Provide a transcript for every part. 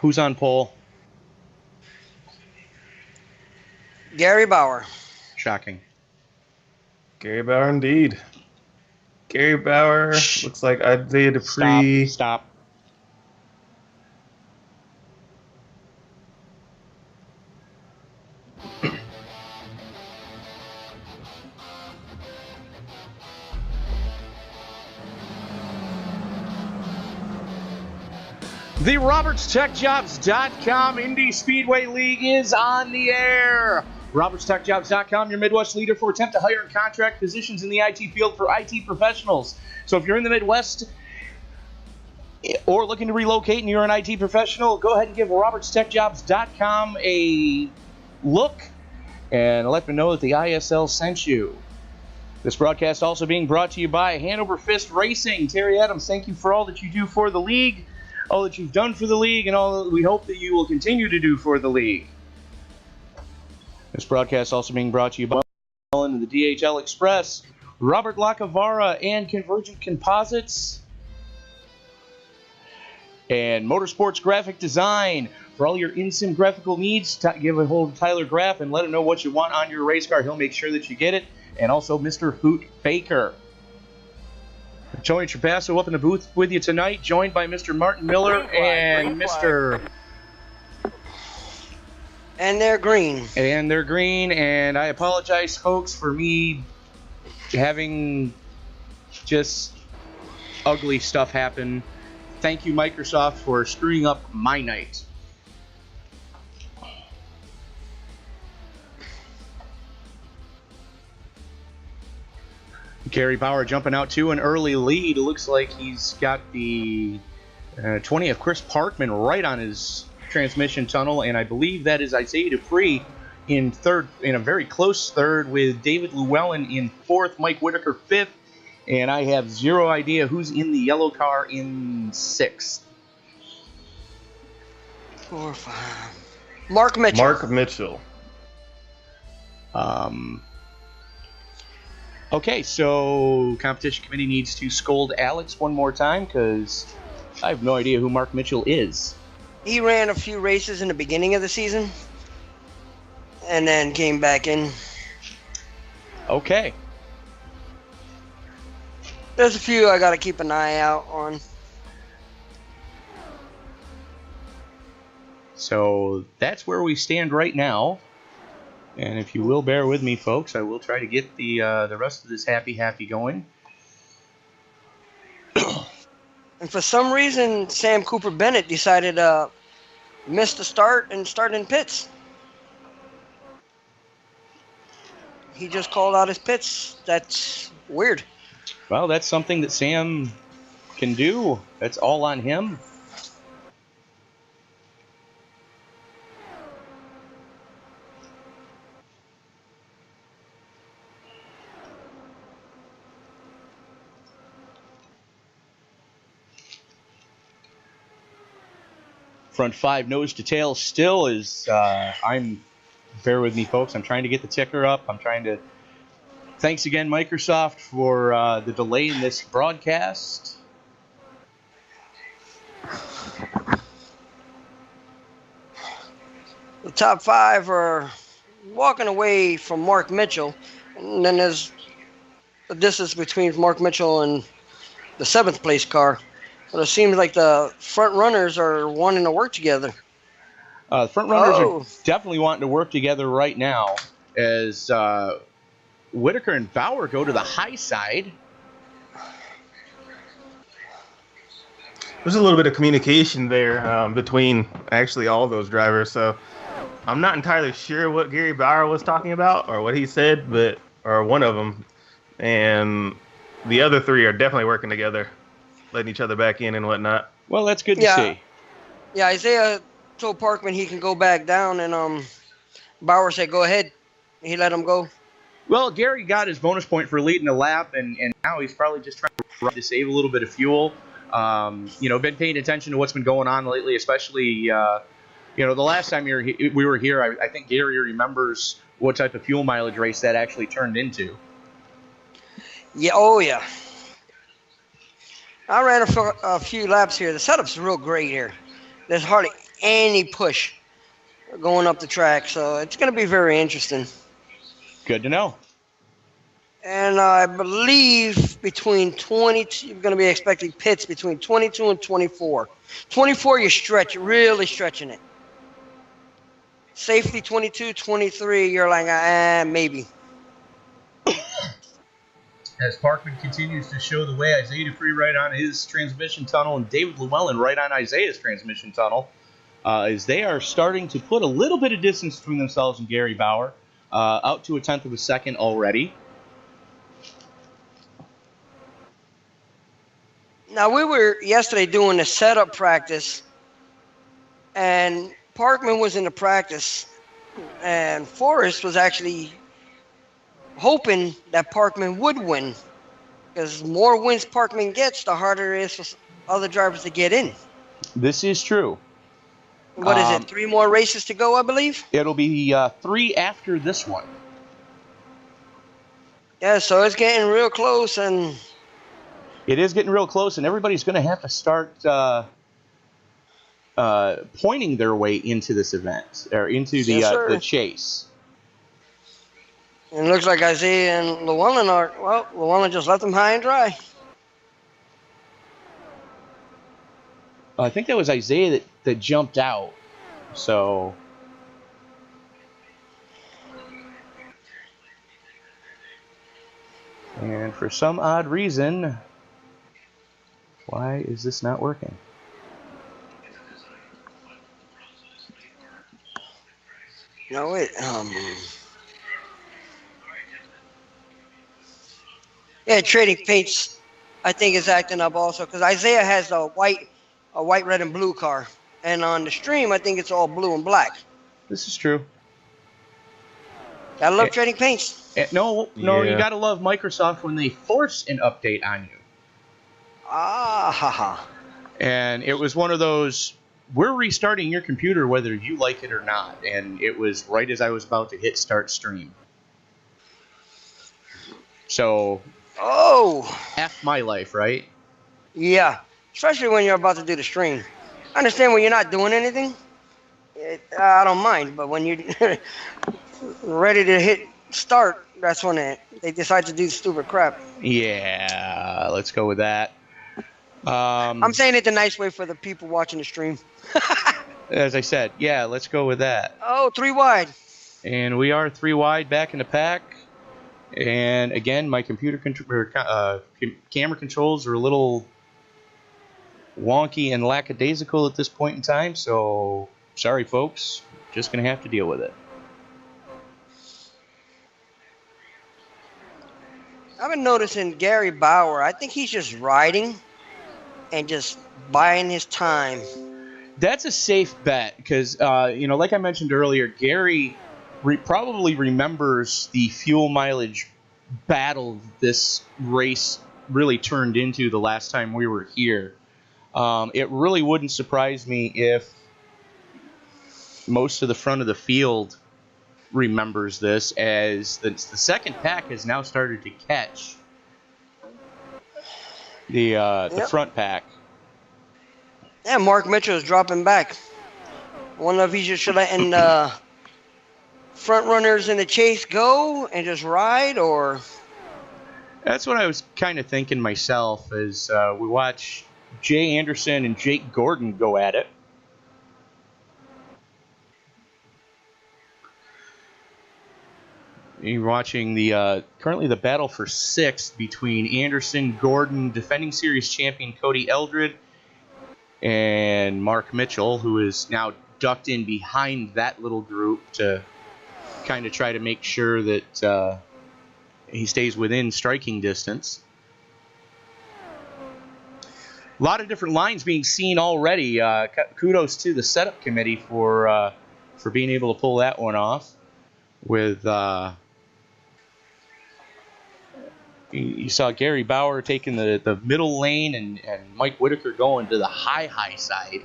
Who's on pole? Gary Bauer. Shocking. Gary Bauer indeed. Gary Bauer looks like Isaiah Dupree. Stop. The RobertsTechJobs.com Indy Speedway League is on the air. RobertsTechJobs.com, your Midwest leader for attempt to hire and contract positions in the IT field for IT professionals. So if you're in the Midwest or looking to relocate and you're an IT professional, go ahead and give RobertsTechJobs.com a look and let them know that the ISL sent you. This broadcast also being brought to you by Hanover Fist Racing. Terry Adams, thank you for all that you do for the league, all that you've done for the league, and all that we hope that you will continue to do for the league. This broadcast also being brought to you by the DHL Express, Robert Lacavara and Convergent Composites, and Motorsports Graphic Design. For all your in-sim graphical needs, give a hold of Tyler Graff and let him know what you want on your race car. He'll make sure that you get it. And also Mr. Hoot Baker. Tony Trapasso up in the booth with you tonight, joined by Mr. Martin Miller and Mr. And they're green. And they're green, and I apologize, folks, for me having just ugly stuff happen. Thank you, Microsoft, for screwing up my night. Gary Bauer jumping out to an early lead. It looks like he's got the 20 of Chris Parkman right on his transmission tunnel, and I believe that is Isaiah Dupree in third, in a very close third, with David Llewellyn in fourth, Mike Whitaker fifth, and I have zero idea who's in the yellow car in sixth. 4, 5. Mark Mitchell. Okay, so competition committee needs to scold Alex one more time because I have no idea who Mark Mitchell is. He ran a few races in the beginning of the season and then came back in. Okay. There's a few I got to keep an eye out on. So that's where we stand right now. And if you will bear with me, folks, I will try to get the rest of this happy going. And for some reason, Sam Cooper Bennett decided to miss the start and start in pits. He just called out his pits. That's weird. Well, that's something that Sam can do. That's all on him. Front five nose to tail still is, bear with me, folks. I'm trying to get the ticker up. Thanks again, Microsoft, for the delay in this broadcast. The top five are walking away from Mark Mitchell. And then there's the distance between Mark Mitchell and the 7th place car. But it seems like the front runners are wanting to work together. The front runners are definitely wanting to work together right now as Whitaker and Bauer go to the high side. There's a little bit of communication there between actually all those drivers. So I'm not entirely sure what Gary Bauer was talking about or what he said, or one of them. And the other three are definitely working together, letting each other back in and whatnot. Well, that's good to see. Yeah, Isaiah told Parkman he can go back down, and Bauer said, go ahead. He let him go. Well, Gary got his bonus point for leading the lap, and now he's probably just trying to save a little bit of fuel. Been paying attention to what's been going on lately, especially, the last time we were here, I think Gary remembers what type of fuel mileage race that actually turned into. Yeah, oh yeah. I ran a few laps here. The setup's real great here. there's hardly any push going up the track. So it's going to be very interesting. Good to know. And I believe between 22, you're going to be expecting pits between 22 and 24. 24, you're really stretching it. Safety 22, 23, you're like, maybe. As Parkman continues to show the way, Isaiah Dupree right on his transmission tunnel and David Llewellyn right on Isaiah's transmission tunnel, as they are starting to put a little bit of distance between themselves and Gary Bauer, out to a tenth of a second already. Now, we were yesterday doing a setup practice, and Parkman was in the practice, and Forrest was actually hoping that Parkman would win, because the more wins Parkman gets, the harder it is for other drivers to get in. This is true. What is it, 3 more races to go, I believe? It'll be 3 after this one. Yeah, so it's getting real close, and It is getting real close, and everybody's going to have to start pointing their way into this event, or into the chase. it looks like Isaiah and Llewellyn Llewellyn just left them high and dry. I think that was Isaiah that jumped out. So, and for some odd reason, why is this not working? No, wait. Yeah, Trading Paints, I think, is acting up also, because Isaiah has a white, red, and blue car. And on the stream, I think it's all blue and black. This is true. I love Trading Paints. No, you gotta love Microsoft when they force an update on you. Haha. And it was one of those, we're restarting your computer whether you like it or not. And it was right as I was about to hit start stream. So, F my life, right? Yeah, especially when you're about to do the stream. I understand when you're not doing anything. I don't mind, but when you're ready to hit start, that's when they decide to do stupid crap. Yeah, let's go with that. I'm saying it the nice way for the people watching the stream. As I said, yeah, let's go with that. Oh, 3 wide. And we are 3 wide back in the pack. And again, my computer camera controls are a little wonky and lackadaisical at this point in time. So, sorry, folks. Just going to have to deal with it. I've been noticing Gary Bauer. I think he's just riding and just buying his time. That's a safe bet because, like I mentioned earlier, Gary probably remembers the fuel mileage battle this race really turned into the last time we were here. It really wouldn't surprise me if most of the front of the field remembers this, as the second pack has now started to catch the front pack. Yeah, Mark Mitchell is dropping back. I wonder if he's just letting front runners in the chase go and just ride, or... That's what I was kind of thinking myself as we watch Jay Anderson and Jake Gordon go at it. You're watching currently the battle for 6th between Anderson, Gordon, defending series champion Cody Eldred, and Mark Mitchell, who is now ducked in behind that little group to kind of try to make sure that he stays within striking distance. A lot of different lines being seen already. Kudos to the setup committee for being able to pull that one off. With you saw Gary Bauer taking the middle lane and Mike Whitaker going to the high side.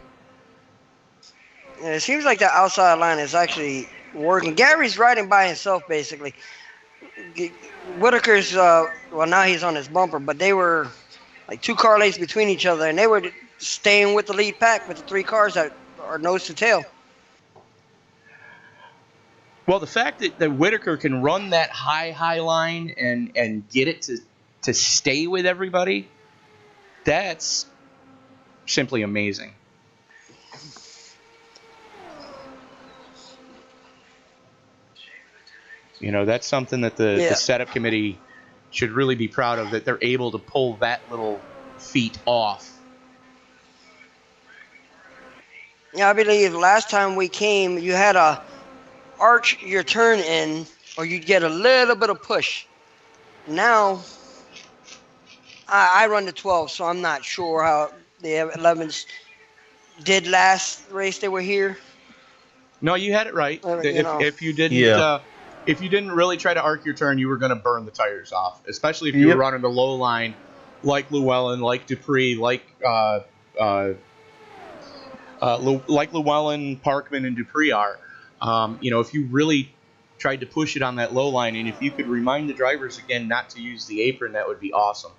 And it seems like the outside line is actually working. Gary's riding by himself, basically. Whitaker's, now he's on his bumper, but they were like 2 car lengths between each other, and they were staying with the lead pack with the 3 cars that or nose to tail. Well, the fact that Whitaker can run that high line and get it to stay with everybody, that's simply amazing. You know, that's something that the setup committee should really be proud of, that they're able to pull that little feat off. Yeah, I believe last time we came, you had to arch your turn in, or you'd get a little bit of push. Now, I run the 12, so I'm not sure how the 11s did last race they were here. No, you had it right. If you didn't, if you didn't really try to arc your turn, you were going to burn the tires off. Especially if you were running the low line, like Llewellyn, like Dupree, like Llewellyn, Parkman, and Dupree are. You know, if you really tried to push it on that low line, and if you could remind the drivers again not to use the apron, that would be awesome.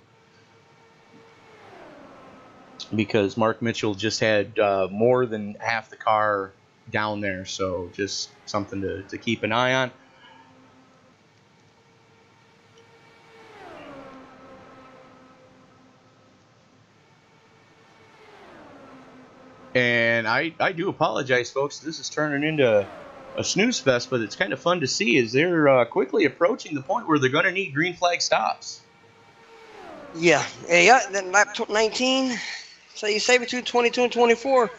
Because Mark Mitchell just had more than half the car down there, so just something to keep an eye on. And I do apologize, folks. This is turning into a snooze fest, but it's kind of fun to see as they're quickly approaching the point where they're going to need green flag stops. Yeah. Then lap 19. So you say between 22 and 24.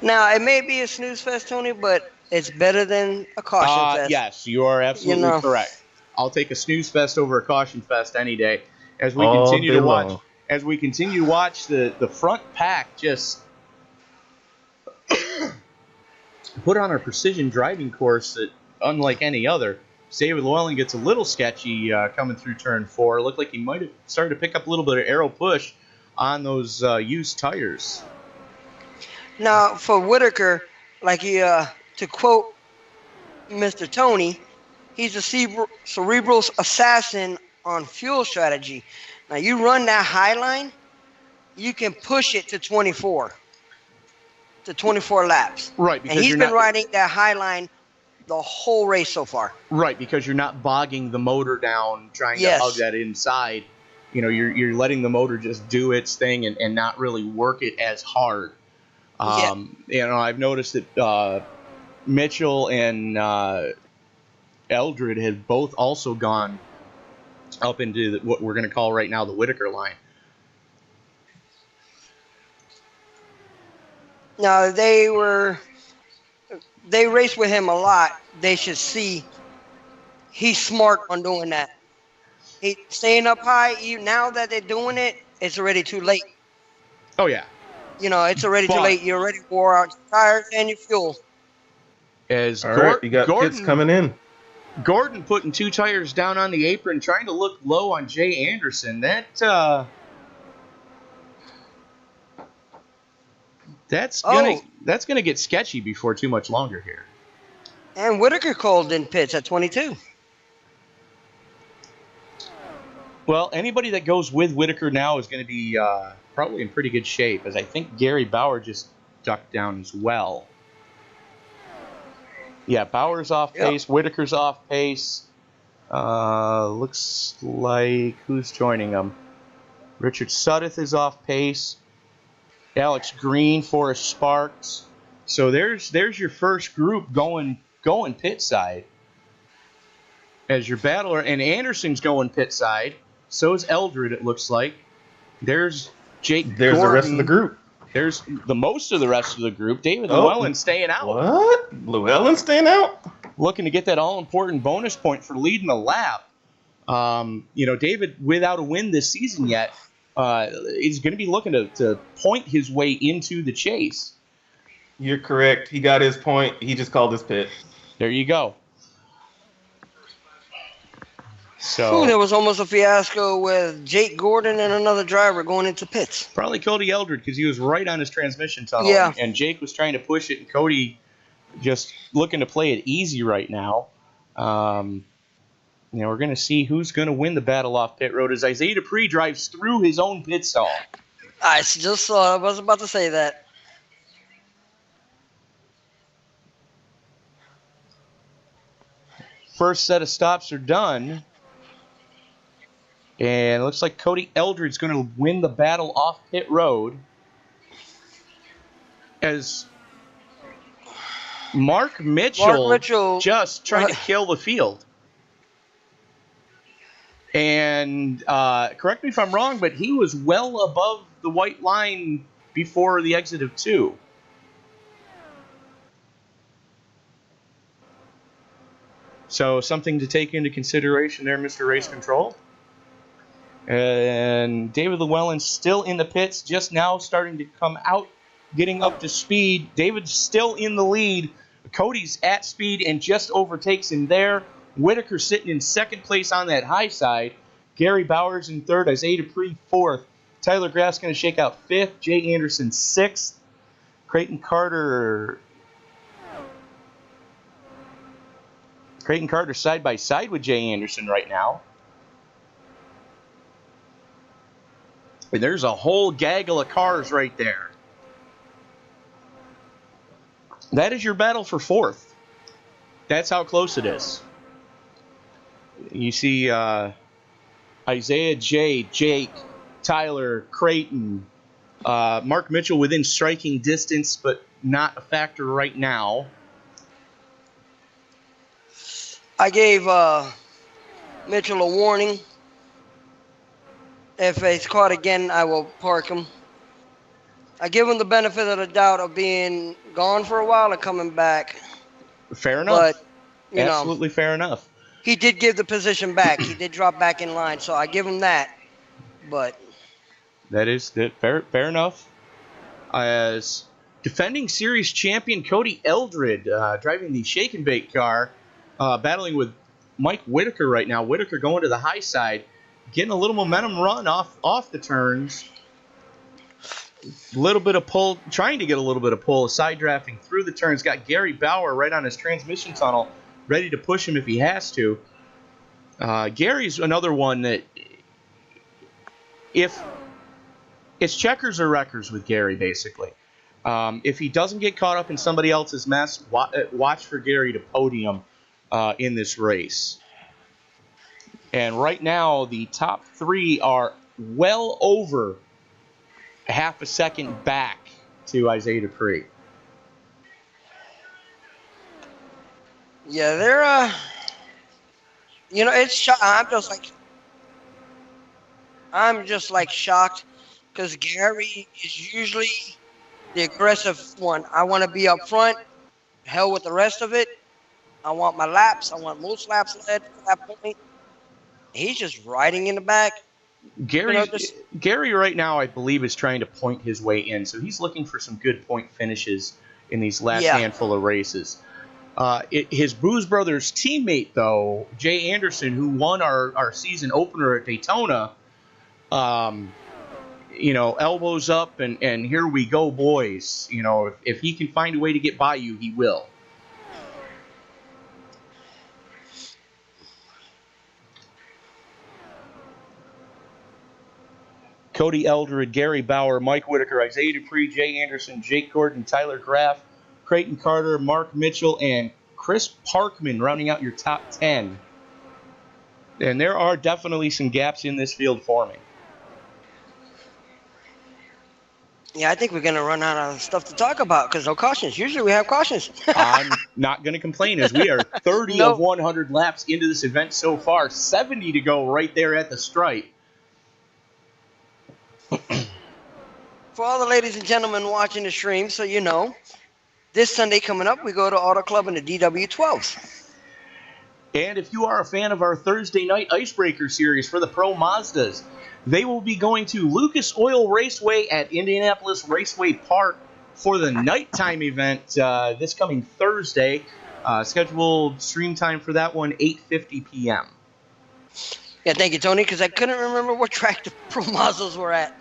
Now, it may be a snooze fest, Tony, but it's better than a caution fest. Yes, you are absolutely correct. I'll take a snooze fest over a caution fest any day. As we continue to watch the front pack just put on a precision driving course that, unlike any other, David Llewellyn gets a little sketchy coming through turn 4. It looked like he might have started to pick up a little bit of aero push on those used tires. Now, for Whitaker, like to quote Mr. Tony, he's a cerebral assassin on fuel strategy. Now, you run that high line, you can push it to 24 laps. Right. And he's been riding that high line the whole race so far. Right, because you're not bogging the motor down trying to hug that inside. You know, you're letting the motor just do its thing and not really work it as hard. You know, I've noticed that Mitchell and Eldred have both also gone up into what we're going to call right now the Whitaker line. Now, they race with him a lot. They should see he's smart on doing that. He staying up high. Now that they're doing it, it's already too late. Oh, yeah. You know, it's already too late. You already wore out your tires and your fuel. You got Gordon pits coming in. Gordon putting 2 tires down on the apron, trying to look low on Jay Anderson. That's gonna get sketchy before too much longer here. And Whitaker called in pits at 22. Well, anybody that goes with Whitaker now is going to be probably in pretty good shape, as I think Gary Bauer just ducked down as well. Yeah, Bauer's off pace. Whitaker's off pace. Looks like who's joining them? Richard Suddeth is off pace. Alex Green, Forrest Sparks. So there's your first group going pit side as your battler, and Anderson's going pit side. So is Eldred, it looks like. There's Jake There's Gordon. the rest of the group. There's the most of the rest of the group. David Llewellyn staying out. What? Llewellyn staying out? Looking to get that all-important bonus point for leading the lap. You know, David, without a win this season yet, is going to be looking to point his way into the chase. You're correct. He got his point. He just called his pit. There you go. So there was almost a fiasco with Jake Gordon and another driver going into pits. Probably Cody Eldred, because he was right on his transmission tunnel. Yeah. And Jake was trying to push it, and Cody just looking to play it easy right now. You know, we're going to see who's going to win the battle off pit road as Isaiah Dupree drives through his own pit stall. I just saw. I was about to say that. First set of stops are done. And it looks like Cody Eldred's going to win the battle off pit road. As Mark Mitchell just tried to kill the field. And correct me if I'm wrong, but he was well above the white line before the exit of 2. So something to take into consideration there, Mr. Race Control. And David Llewellyn still in the pits, just now starting to come out, getting up to speed. David's still in the lead. Cody's at speed and just overtakes him there. Whitaker sitting in second place on that high side. Gary Bowers in third. Isaiah Dupree fourth. Tyler Graff's going to shake out fifth. Jay Anderson sixth. Creighton Carter side by side with Jay Anderson right now. And there's a whole gaggle of cars right there. That is your battle for fourth. That's how close it is. You see Isaiah, Jay, Jake, Tyler, Creighton, Mark Mitchell within striking distance, but not a factor right now. I gave Mitchell a warning. If he's caught again, I will park him. I give him the benefit of the doubt of being gone for a while and coming back. Fair enough. But, absolutely fair enough. He did give the position back. He did drop back in line, so I give him that. But that is fair enough. As defending series champion Cody Eldred driving the shake and bake car, battling with Mike Whitaker right now. Whitaker going to the high side, getting a little momentum run off the turns. Little bit of pull, trying to get a little bit of pull, side drafting through the turns. Got Gary Bauer right on his transmission tunnel, ready to push him if he has to. Gary's another one that, if it's checkers or wreckers with Gary, basically. If he doesn't get caught up in somebody else's mess, watch for Gary to podium in this race. And right now, the top three are well over half a second back to Isaiah Dupree. Yeah, they're, it's I'm just like shocked because Gary is usually the aggressive one. I want to be up front, hell with the rest of it. I want my laps. I want most laps led at that point. He's just riding in the back. Gary right now, I believe, is trying to point his way in. So he's looking for some good point finishes in these last handful of races. His Booze Brothers teammate, though, Jay Anderson, who won our season opener at Daytona, elbows up and here we go, boys. If he can find a way to get by you, he will. Cody Eldred, Gary Bauer, Mike Whitaker, Isaiah Dupree, Jay Anderson, Jake Gordon, Tyler Graff, Creighton Carter, Mark Mitchell, and Chris Parkman rounding out your top 10. And there are definitely some gaps in this field forming. Yeah, I think we're going to run out of stuff to talk about because no cautions. Usually we have cautions. I'm not going to complain as we are 30 of 100 laps into this event so far. 70 to go right there at the stripe. For all the ladies and gentlemen watching the stream, so you know, this Sunday coming up, we go to Auto Club in the DW12s. And if you are a fan of our Thursday night Icebreaker series for the Pro Mazdas, they will be going to Lucas Oil Raceway at Indianapolis Raceway Park for the nighttime event this coming Thursday. Scheduled stream time for that one, 8:50 p.m. Yeah, thank you, Tony, because I couldn't remember what track the Pro Mazdas were at.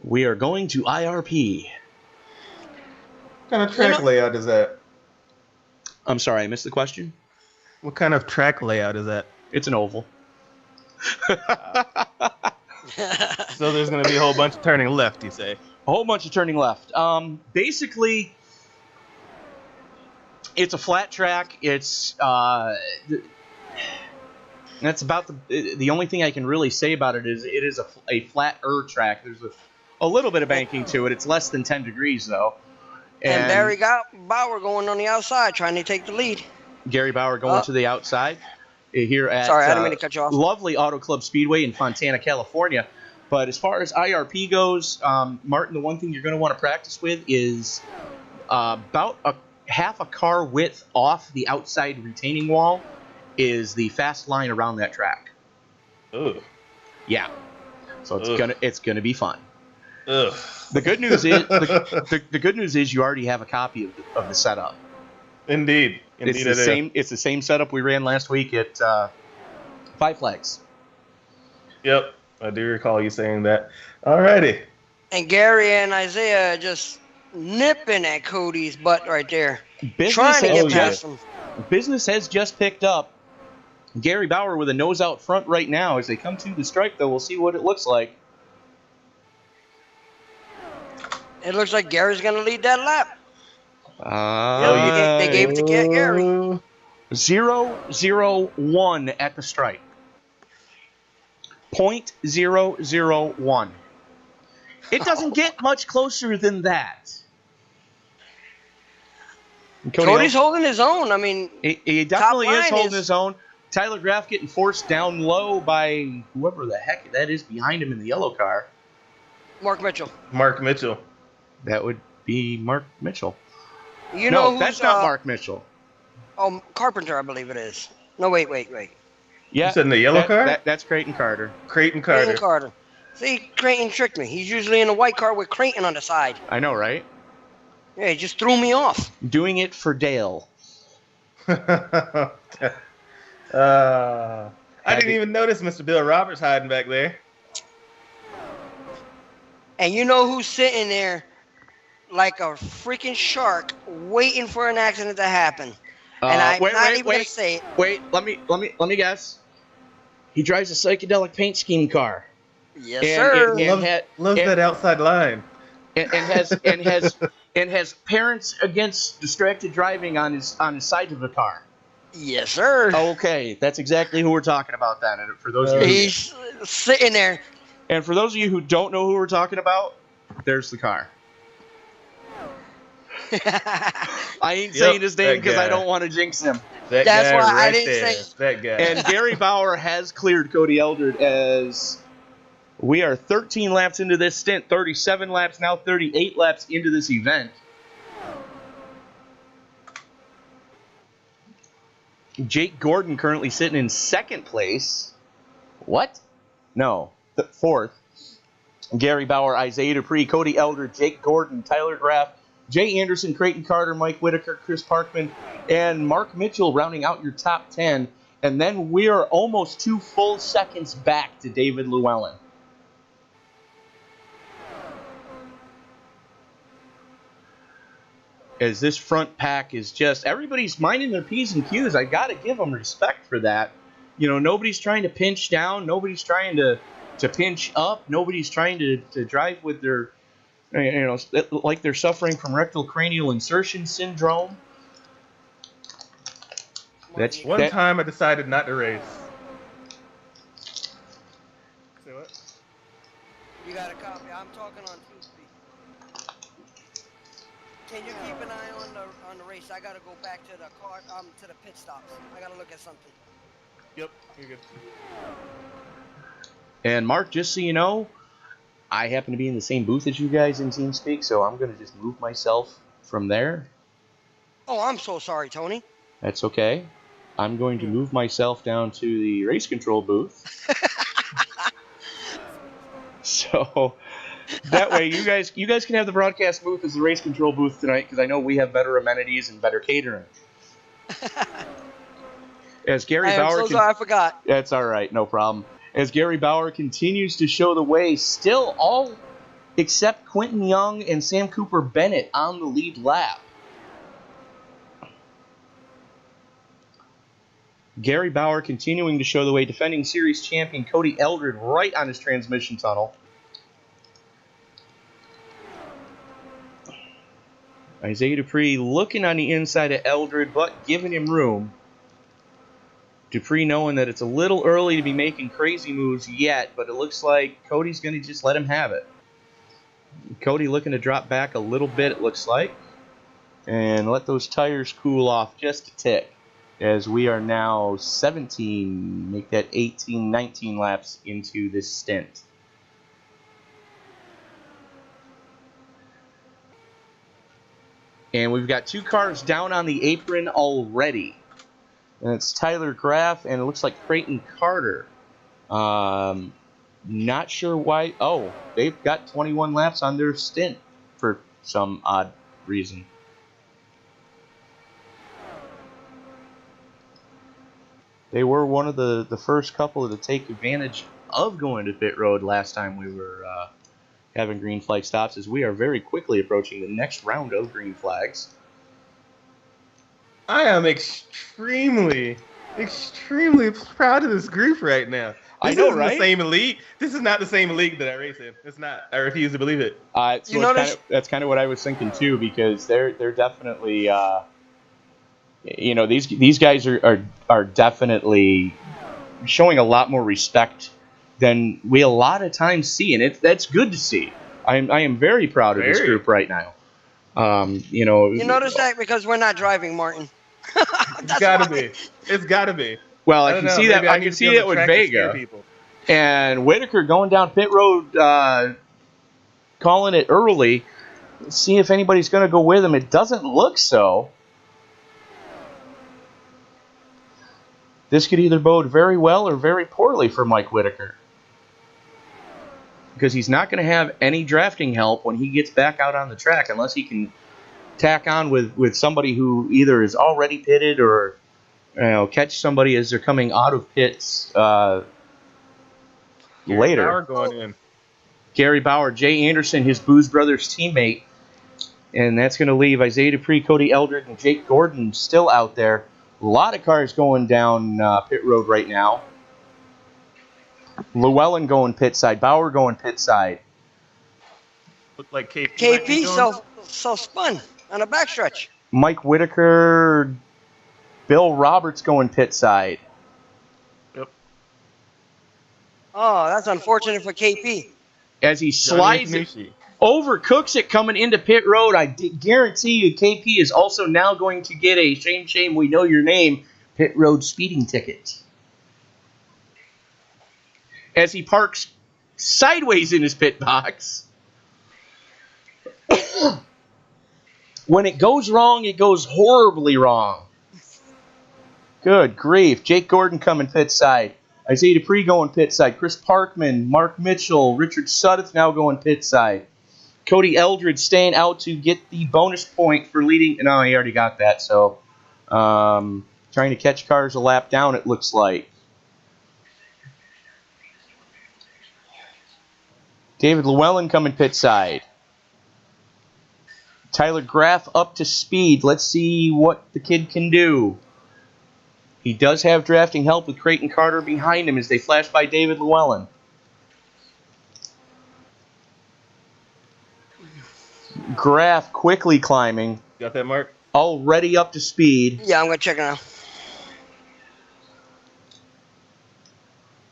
We are going to IRP. What kind of track layout is that? I'm sorry, I missed the question. What kind of track layout is that? It's an oval. So there's going to be a whole bunch of turning left, you say? A whole bunch of turning left. Basically, It's a flat track. It's that's about the only thing I can really say about it is it is a flatter track. There's a little bit of banking to it. It's less than 10 degrees though. And Barry Bauer going on the outside trying to take the lead. Gary Bauer going to the outside here at sorry, I didn't mean to cut you off. Lovely Auto Club Speedway in Fontana, California. But as far as IRP goes, Martin, the one thing you're going to want to practice with is about half a car width off the outside retaining wall is the fast line around that track. Ugh. Yeah. So it's gonna be fun. Ugh. The good news is the good news is you already have a copy of the setup. Indeed. It's the same setup we ran last week at Five Flags. Yep, I do recall you saying that. Alrighty. And Gary and Isaiah just nipping at Cody's butt right there. Trying to get past him. Business has just picked up. Gary Bauer with a nose out front right now. As they come to the stripe, though, we'll see what it looks like. It looks like Gary's going to lead that lap. They gave it to Gary. 0-0-1 at the stripe. 0.001. It doesn't get much closer than that. Cody's holding his own. I mean, he definitely is holding his own. Tyler Graff getting forced down low by whoever the heck that is behind him in the yellow car. Mark Mitchell. That would be Mark Mitchell. No, that's not Mark Mitchell. Oh, Carpenter, I believe it is. No, wait. Yeah, you said in the yellow car? That's Creighton Carter. Creighton Carter. See, Creighton tricked me. He's usually in a white car with Creighton on the side. I know, right? Yeah, he just threw me off. Doing it for Dale. I didn't even notice Mr. Bill Roberts hiding back there. And you know who's sitting there like a freaking shark waiting for an accident to happen? And I'm not even going to say it. Wait, let me guess. He drives a psychedelic paint scheme car. Yes, sir. Loves that outside line. And has parents against distracted driving on his side of the car. Yes, sir. Okay, that's exactly who we're talking about then. And for those of you he's sitting there. And for those of you who don't know who we're talking about, there's the car. I ain't saying his name because I don't want to jinx him. That's why I didn't say it. That guy. And Gary Bauer has cleared Cody Eldred as we are 13 laps into this stint, 37 laps now, 38 laps into this event. Jake Gordon currently sitting in second place. What? No, fourth. Gary Bauer, Isaiah Dupree, Cody Eldred, Jake Gordon, Tyler Graff, Jay Anderson, Creighton Carter, Mike Whitaker, Chris Parkman, and Mark Mitchell rounding out your top 10. And then we're almost 2 full seconds back to David Llewellyn. As this front pack is just, everybody's minding their P's and Q's. I got to give them respect for that. You know, nobody's trying to pinch down. Nobody's trying to pinch up. Nobody's trying to drive with their, like they're suffering from rectal cranial insertion syndrome. One time I decided not to race. Say what? You got a copy. I'm talking on Tuesday. Can you keep an eye on the race? I gotta go back to the car, to the pit stops. I gotta look at something. Yep, you're good. And Mark, just so you know, I happen to be in the same booth as you guys in TeamSpeak, so I'm gonna just move myself from there. Oh, I'm so sorry, Tony. That's okay. I'm going to move myself down to the race control booth. So that way you guys can have the broadcast booth as the race control booth tonight, because I know we have better amenities and better catering. As Gary Bauer, I'm so sorry, I forgot. That's all right, no problem. As Gary Bauer continues to show the way, still all except Quentin Young and Sam Cooper Bennett on the lead lap. Gary Bauer continuing to show the way, defending series champion Cody Eldred right on his transmission tunnel. Isaiah Dupree looking on the inside of Eldred, but giving him room. Dupree knowing that it's a little early to be making crazy moves yet, but it looks like Cody's going to just let him have it. Cody looking to drop back a little bit, it looks like, and let those tires cool off just a tick, as we are now 17, make that 18, 19 laps into this stint. And we've got 2 cars down on the apron already. And it's Tyler Graff, and it looks like Creighton Carter. Not sure why. Oh, they've got 21 laps on their stint for some odd reason. They were one of the first couple to take advantage of going to pit road last time we were having green flag stops, as we are very quickly approaching the next round of green flags. I am extremely proud of this group right now. I know, right? The same league. This is not the same league that I race in. It's not. I refuse to believe it. So that's kind of what I was thinking too, because they're definitely, these guys are definitely showing a lot more respect than we a lot of times see, and that's good to see. I am very proud of this group right now. You notice that because we're not driving, Martin. It's gotta be. It's gotta be. Well, I can see that. I can see that with Vega and Whitaker going down pit road, calling it early. Let's see if anybody's going to go with him. It doesn't look so. This could either bode very well or very poorly for Mike Whitaker, because he's not going to have any drafting help when he gets back out on the track unless he can tack on with somebody who either is already pitted or catch somebody as they're coming out of pits later. Bauer going in. Gary Bauer, Jay Anderson, his Booze Brothers teammate, and that's going to leave Isaiah Dupree, Cody Eldred, and Jake Gordon still out there. A lot of cars going down pit road right now. Llewellyn going pit side, Bauer going pit side. Looked like KP. KP so spun on a backstretch. Mike Whitaker, Bill Roberts going pit side. Yep. Oh, that's unfortunate for KP. As he slides it, overcooks it coming into pit road. I guarantee you KP is also now going to get a shame, we know your name, pit road speeding ticket. As he parks sideways in his pit box. When it goes wrong, it goes horribly wrong. Good grief. Jake Gordon coming pit side. Isaiah Dupree going pit side. Chris Parkman, Mark Mitchell, Richard Sudduth now going pit side. Cody Eldred staying out to get the bonus point for leading. No, he already got that. So trying to catch cars a lap down, it looks like. David Llewellyn coming pit side. Tyler Graff up to speed. Let's see what the kid can do. He does have drafting help with Creighton Carter behind him as they flash by David Llewellyn. Graff quickly climbing. Got that, Mark? Already up to speed. Yeah, I'm going to check it out.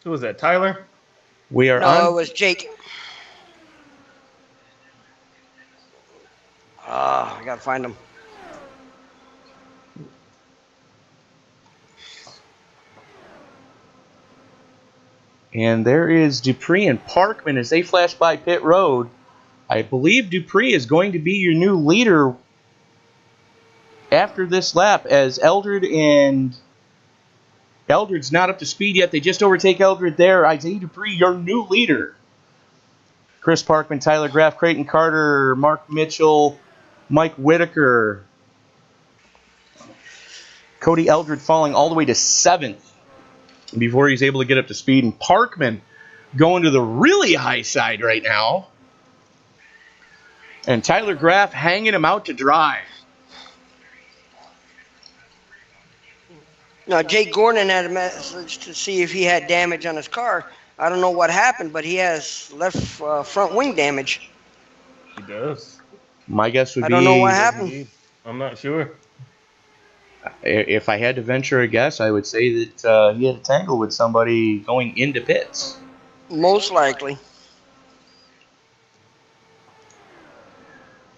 Who was that, Tyler? We are No, it was Jake. I got to find him. And there is Dupree and Parkman as they flash by pit road. I believe Dupree is going to be your new leader after this lap, as Eldred's not up to speed yet. They just overtake Eldred there. Isaiah Dupree, your new leader. Chris Parkman, Tyler Graff, Creighton Carter, Mark Mitchell, Mike Whitaker. Cody Eldred falling all the way to 7th before he's able to get up to speed. And Parkman going to the really high side right now. And Tyler Graff hanging him out to dry. Now, Jake Gordon had a message to see if he had damage on his car. I don't know what happened, but he has left front wing damage. He does. My guess would I be. don't know what happened. I'm not sure. If I had to venture a guess, I would say that he had a tangle with somebody going into pits. Most likely.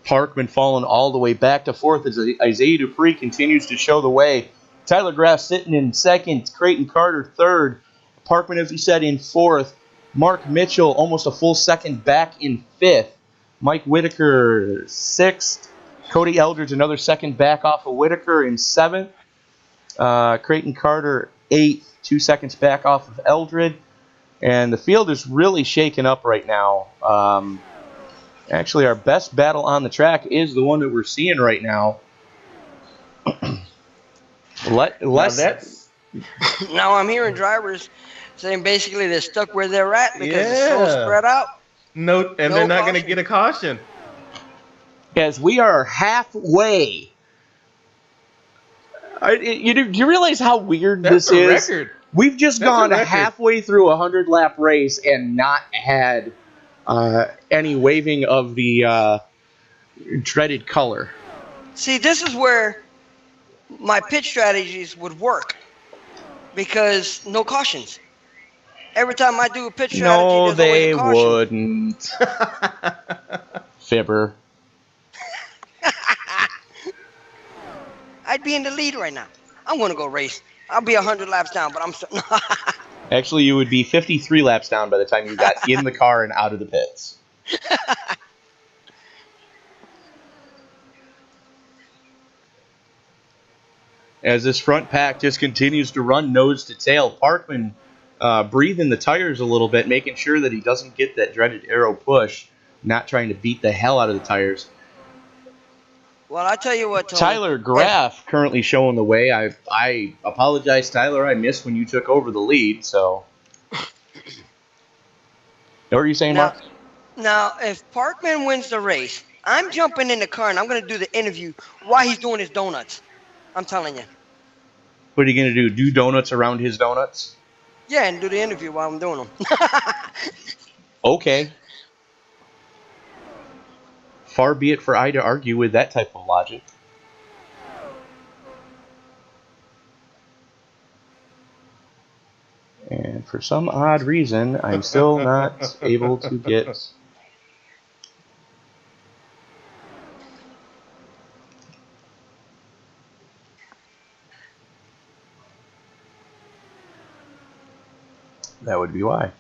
Parkman falling all the way back to fourth as Isaiah Dupree continues to show the way. Tyler Graff sitting in second. Creighton Carter third. Parkman, as we said, in fourth. Mark Mitchell almost a full second back in fifth. Mike Whitaker sixth. Cody Eldridge another second back off of Whitaker in seventh. Creighton Carter eighth, 2 seconds back off of Eldred. And the field is really shaken up right now. Actually, our best battle on the track is the one that we're seeing right now. Now I'm hearing drivers saying basically they're stuck where they're at because it's so spread out. No, and they're not going to get a caution. As we are halfway. Do you realize how weird this is? Record. We've just gone halfway through a 100-lap race and not had any waving of the dreaded color. See, this is where my pit strategies would work because no cautions. Every time I do a pit strategy, there's always a caution. Wouldn't. Fibber. I'd be in the lead right now. I'm going to go race. I'll be 100 laps down, but I'm still... Actually, you would be 53 laps down by the time you got in the car and out of the pits. As this front pack just continues to run nose to tail, Parkman breathing the tires a little bit, making sure that he doesn't get that dreaded aero push, not trying to beat the hell out of the tires. Well, I tell you what, Tony. Tyler Graff currently showing the way. I apologize, Tyler. I missed when you took over the lead, so... What are you saying, Mark? Now, if Parkman wins the race, I'm jumping in the car and I'm going to do the interview while he's doing his donuts. I'm telling you. What are you going to do? Do donuts around his donuts? Yeah, and do the interview while I'm doing them. Okay. Far be it for I to argue with that type of logic. And for some odd reason, I'm still not able to get... That would be why.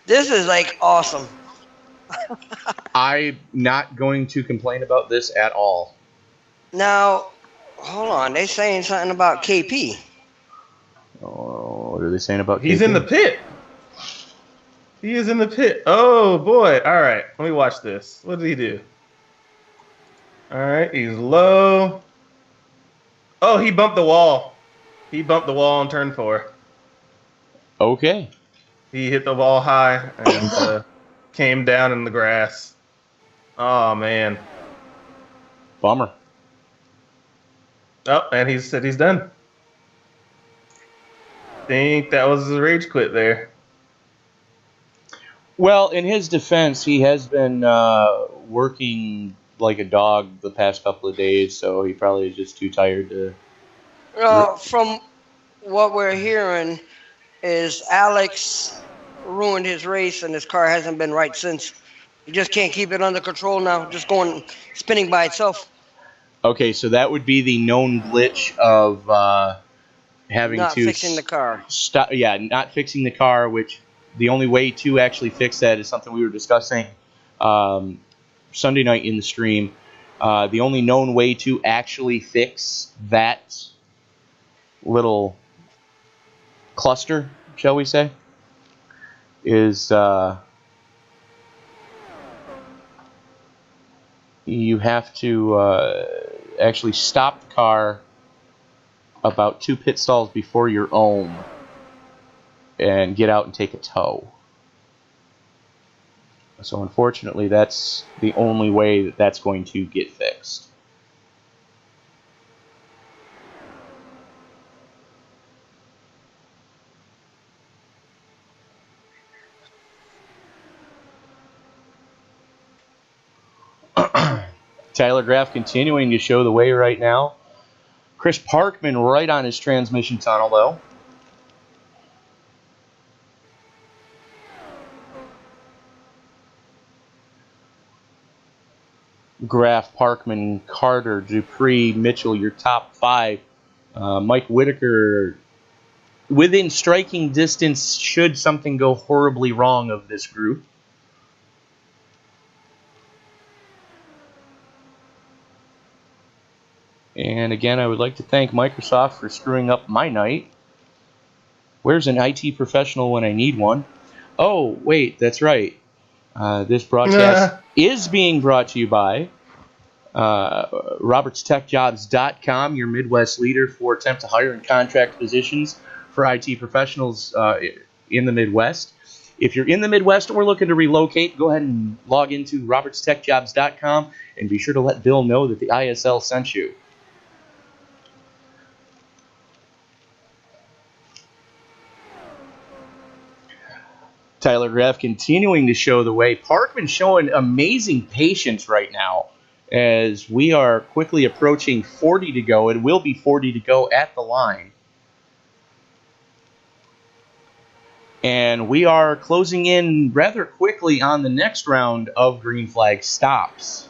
This is like awesome. I'm not going to complain about this at all. Now, hold on. They're saying something about KP. Oh, what are they saying about KP? He's in the pit. He is in the pit. Oh, boy. All right. Let me watch this. What did he do? All right. He's low. Oh, he bumped the wall. He bumped the wall on turn 4. Okay. He hit the wall high and came down in the grass. Oh, man. Bummer. Oh, and he said he's done. Think that was his rage quit there. Well, in his defense, he has been working like a dog the past couple of days, so he probably is just too tired to... From what we're hearing is Alex ruined his race and his car hasn't been right since. He just can't keep it under control now, just spinning by itself. Okay, so that would be the known glitch of having not to... fixing the car. Not fixing the car, which the only way to actually fix that is something we were discussing Sunday night in the stream. The only known way to actually fix that little cluster, shall we say, is you have to actually stop the car about 2 pit stalls before your own and get out and take a tow. So unfortunately, that's the only way that that's going to get fixed. Tyler Graff continuing to show the way right now. Chris Parkman right on his transmission tunnel, though. Graff, Parkman, Carter, Dupree, Mitchell, your top 5. Mike Whitaker within striking distance should something go horribly wrong of this group. And again, I would like to thank Microsoft for screwing up my night. Where's an IT professional when I need one? Oh, wait, that's right. This broadcast is being brought to you by RobertsTechJobs.com, your Midwest leader for attempt to hire and contract positions for IT professionals in the Midwest. If you're in the Midwest or looking to relocate, go ahead and log into RobertsTechJobs.com and be sure to let Bill know that the ISL sent you. Tyler Graff continuing to show the way. Parkman showing amazing patience right now as we are quickly approaching 40 to go. It will be 40 to go at the line. And we are closing in rather quickly on the next round of green flag stops.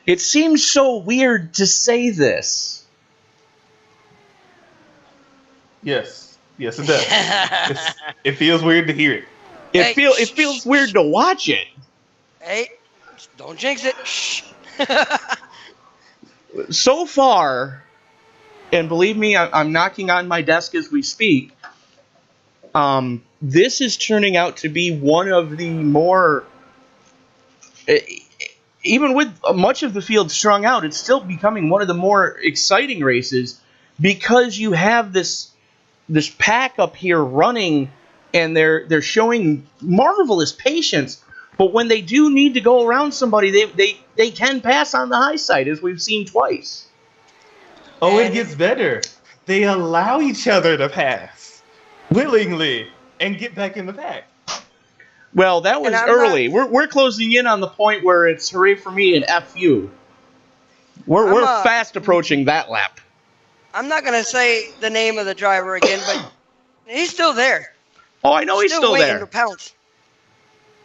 It seems so weird to say this. Yes. Yes, it does. It feels weird to hear it. It feels weird to watch it. Hey, don't jinx it. Shh. So far, and believe me, I'm knocking on my desk as we speak, this is turning out to be one of the more, even with much of the field strung out, it's still becoming one of the more exciting races because you have this pack up here running, and they're showing marvelous patience. But when they do need to go around somebody, they can pass on the high side, as we've seen twice. Oh, it gets better. They allow each other to pass willingly and get back in the pack. Well, that was early. We're closing in on the point where it's hooray for me and F you. We're fast approaching that lap. I'm not going to say the name of the driver again, but he's still there. Oh, I know he's still there. Waiting to pounce.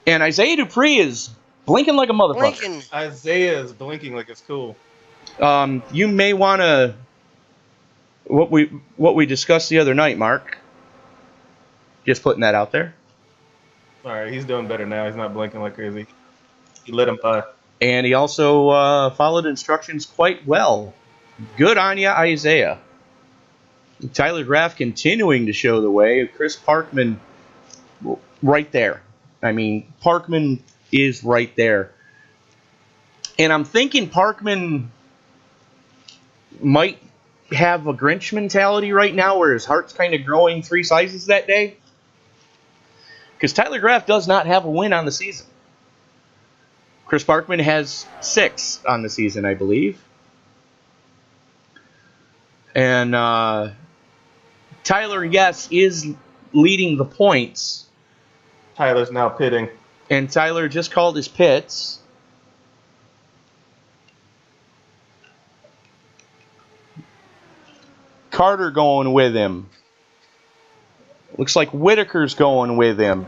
And Isaiah Dupree is blinking like a motherfucker. Isaiah is blinking like it's cool. You may want to what we discussed the other night, Mark. Just putting that out there. All right, he's doing better now. He's not blinking like crazy. He let him by. And he also followed instructions quite well. Good on ya, Isaiah. Tyler Graff continuing to show the way. Chris Parkman right there. I mean, Parkman is right there. And I'm thinking Parkman might have a Grinch mentality right now where his heart's kind of growing 3 sizes that day. Because Tyler Graff does not have a win on the season. Chris Parkman has 6 on the season, I believe. And Tyler, yes, is leading the points. Tyler's now pitting. And Tyler just called his pits. Carter going with him. Looks like Whitaker's going with him.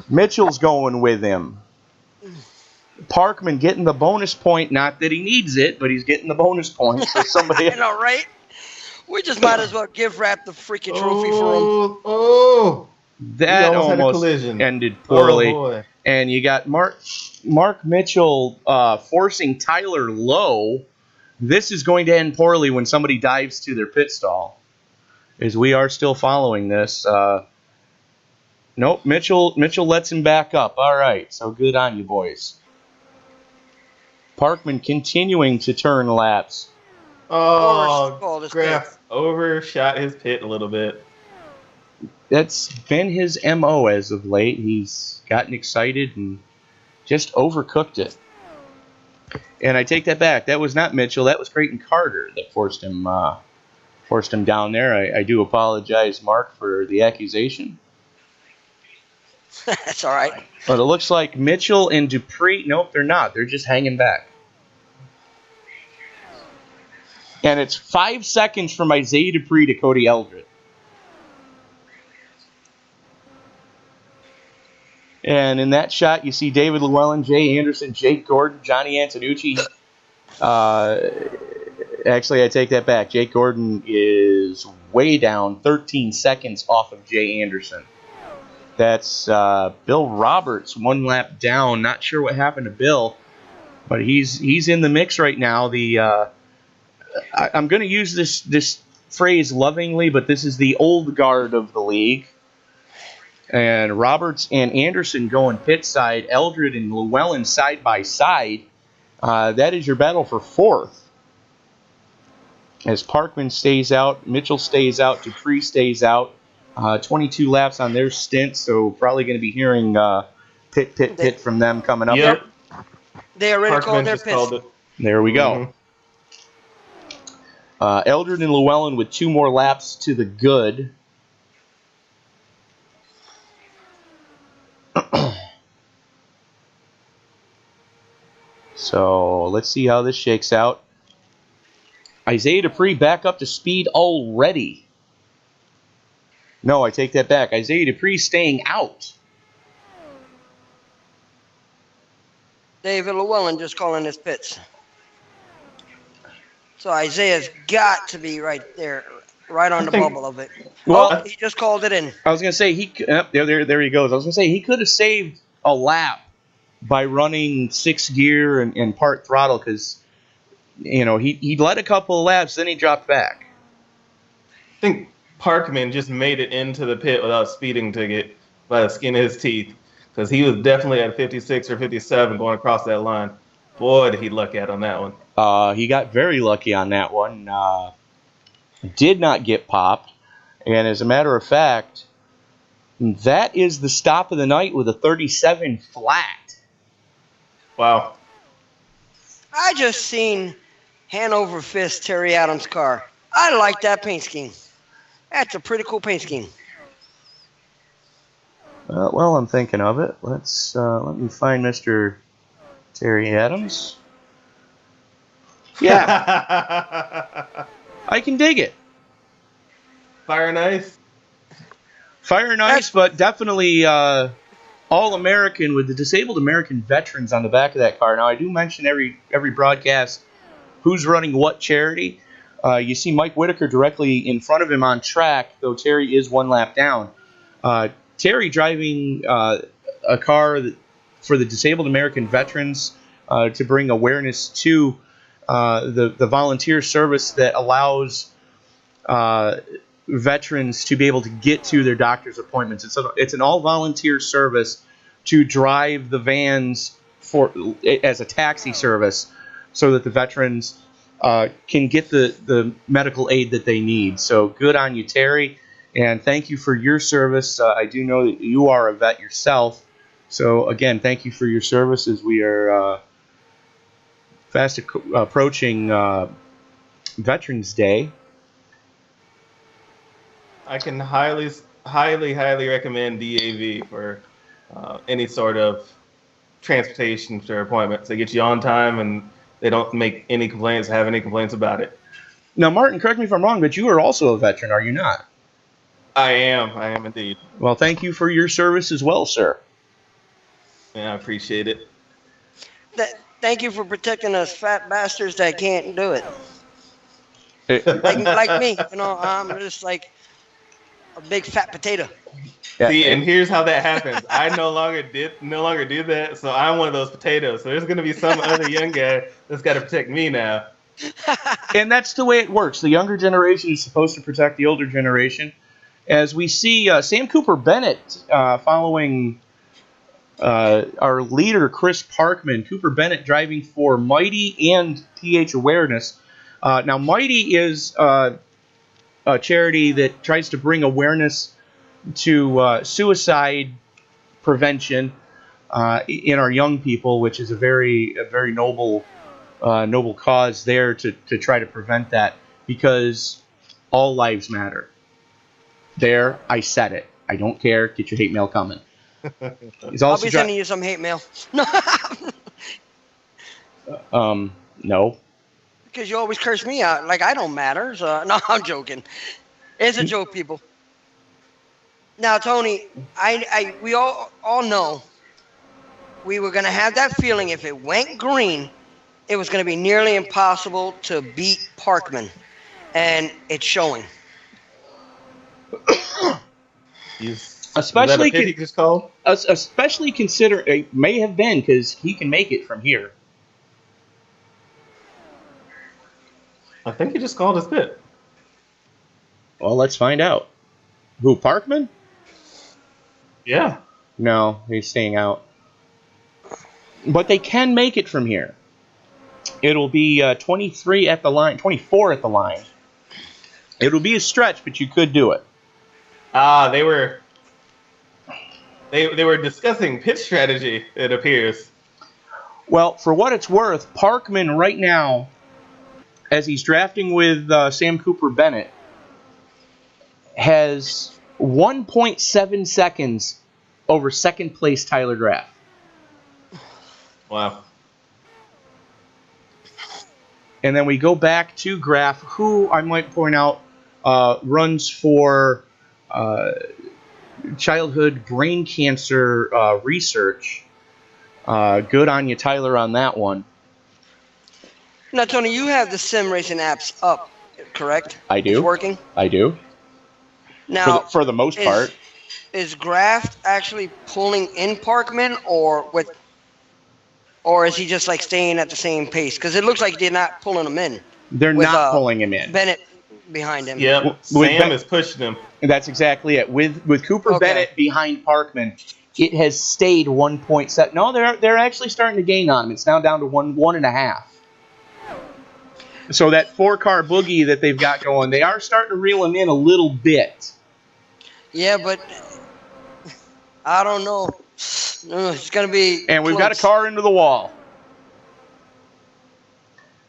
Mitchell's going with him. Parkman getting the bonus point. Not that he needs it, but he's getting the bonus point for somebody. I know, right? We just might as well give Rap the freaking trophy for him. Oh, that almost ended poorly. Oh, boy. And you got Mark Mitchell forcing Tyler low. This is going to end poorly when somebody dives to their pit stall. As we are still following this. Nope, Mitchell lets him back up. All right, so good on you, boys. Parkman continuing to turn laps. Oh, Graff overshot his pit a little bit. That's been his MO as of late. He's gotten excited and just overcooked it. And I take that back. That was not Mitchell. That was Creighton Carter that forced him down there. I do apologize, Mark, for the accusation. That's all right. But it looks like Mitchell and Dupree, nope, they're not. They're just hanging back. And it's 5 seconds from Isaiah Dupree to Cody Eldred. And in that shot, you see David Llewellyn, Jay Anderson, Jake Gordon, Johnny Antonucci. Actually, I take that back. Jake Gordon is way down, 13 seconds off of Jay Anderson. That's Bill Roberts, 1 lap down. Not sure what happened to Bill, but he's in the mix right now. I'm going to use this phrase lovingly, but this is the old guard of the league. And Roberts and Anderson going pit side, Eldred and Llewellyn side by side. That is your battle for 4th. As Parkman stays out, Mitchell stays out, Dupree stays out. 22 laps on their stint, so probably going to be hearing pit from them coming up. Yep. They already Parkman called their just called it. There we go. Eldred and Llewellyn with 2 more laps to the good. So let's see how this shakes out. Isaiah Dupree back up to speed already. No, I take that back. Isaiah Dupree staying out. David Llewellyn just calling his pits. So Isaiah's got to be right there, right on the bubble of it. Well, He just called it in. I was going to say, there he goes. I was going to say, he could have saved a lap by running 6th gear and part throttle because, he led a couple of laps, then he dropped back. I think Parkman just made it into the pit without a speeding ticket by the skin of his teeth because he was definitely at 56 or 57 going across that line. Boy, did he luck out on that one. He got very lucky on that one. Did not get popped. And as a matter of fact, that is the stop of the night with a 37 flat. Wow. I just seen Hanover Fist Terry Adams' car. I like that paint scheme. That's a pretty cool paint scheme. Well, I'm thinking of it. Let me find Mr. Terry Adams. Yeah. I can dig it. Fire and ice. Fire and ice, but definitely all-American with the disabled American veterans on the back of that car. Now, I do mention every broadcast who's running what charity. You see Mike Whitaker directly in front of him on track, though Terry is 1 lap down. Terry driving a car for the disabled American veterans to bring awareness to the volunteer service that allows veterans to be able to get to their doctor's appointments. It's an all-volunteer service to drive the vans as a taxi service so that the veterans can get the medical aid that they need. So good on you, Terry, and thank you for your service. I do know that you are a vet yourself. So again, thank you for your service as we are fast approaching Veterans Day. I can highly recommend DAV for any sort of transportation to appointments. They get you on time and they don't make any complaints, have any complaints about it. Now, Martin, correct me if I'm wrong, but you are also a veteran, are you not? I am indeed. Well, thank you for your service as well, sir. Yeah, I appreciate it. Thank you for protecting us fat bastards that can't do it. like me, I'm just like a big fat potato. Yeah. See, and here's how that happens. I no longer do that, so I'm one of those potatoes. So there's going to be some other young guy that's got to protect me now. And that's the way it works. The younger generation is supposed to protect the older generation. As we see Sam Cooper Bennett following our leader, Chris Parkman. Cooper Bennett driving for Mighty and PH Awareness. Now, Mighty is a charity that tries to bring awareness to suicide prevention in our young people, which is a very noble cause there to try to prevent that, because all lives matter. There, I said it. I don't care. Get your hate mail coming. He's I'll also be sending you some hate mail. No. Because you always curse me out like I don't matter. So no, I'm joking. It's a joke, people. Now, Tony, we all know we were gonna have that feeling if it went green, it was gonna be nearly impossible to beat Parkman, and it's showing. Especially, he just called? especially consider it may have been because he can make it from here. I think he just called his pit. Well, let's find out. Who, Parkman? Yeah. No, he's staying out. But they can make it from here. It'll be 23 at the line, 24 at the line. It'll be a stretch, but you could do it. They were discussing pit strategy, it appears. Well, for what it's worth, Parkman right now, as he's drafting with Sam Cooper Bennett, has 1.7 seconds over second place Tyler Graff. Wow. And then we go back to Graff, who I might point out runs for childhood brain cancer research. Good on you, Tyler, on that one. Now, Tony, you have the sim racing apps up, correct? I do. It's working? I do. Now, for the most part. Is Graft actually pulling in Parkman, or is he just like staying at the same pace? Because it looks like they're not pulling him in. They're not pulling him in. Bennett behind him. Yeah, Sam is pushing him. That's exactly it. With Cooper Bennett behind Parkman, it has stayed 1.7. No, they're actually starting to gain on him. It's now down to 1.5. So that 4-car boogie that they've got going, they are starting to reel him in a little bit. Yeah, but I don't know. It's going to be And we've close. got a car into the wall.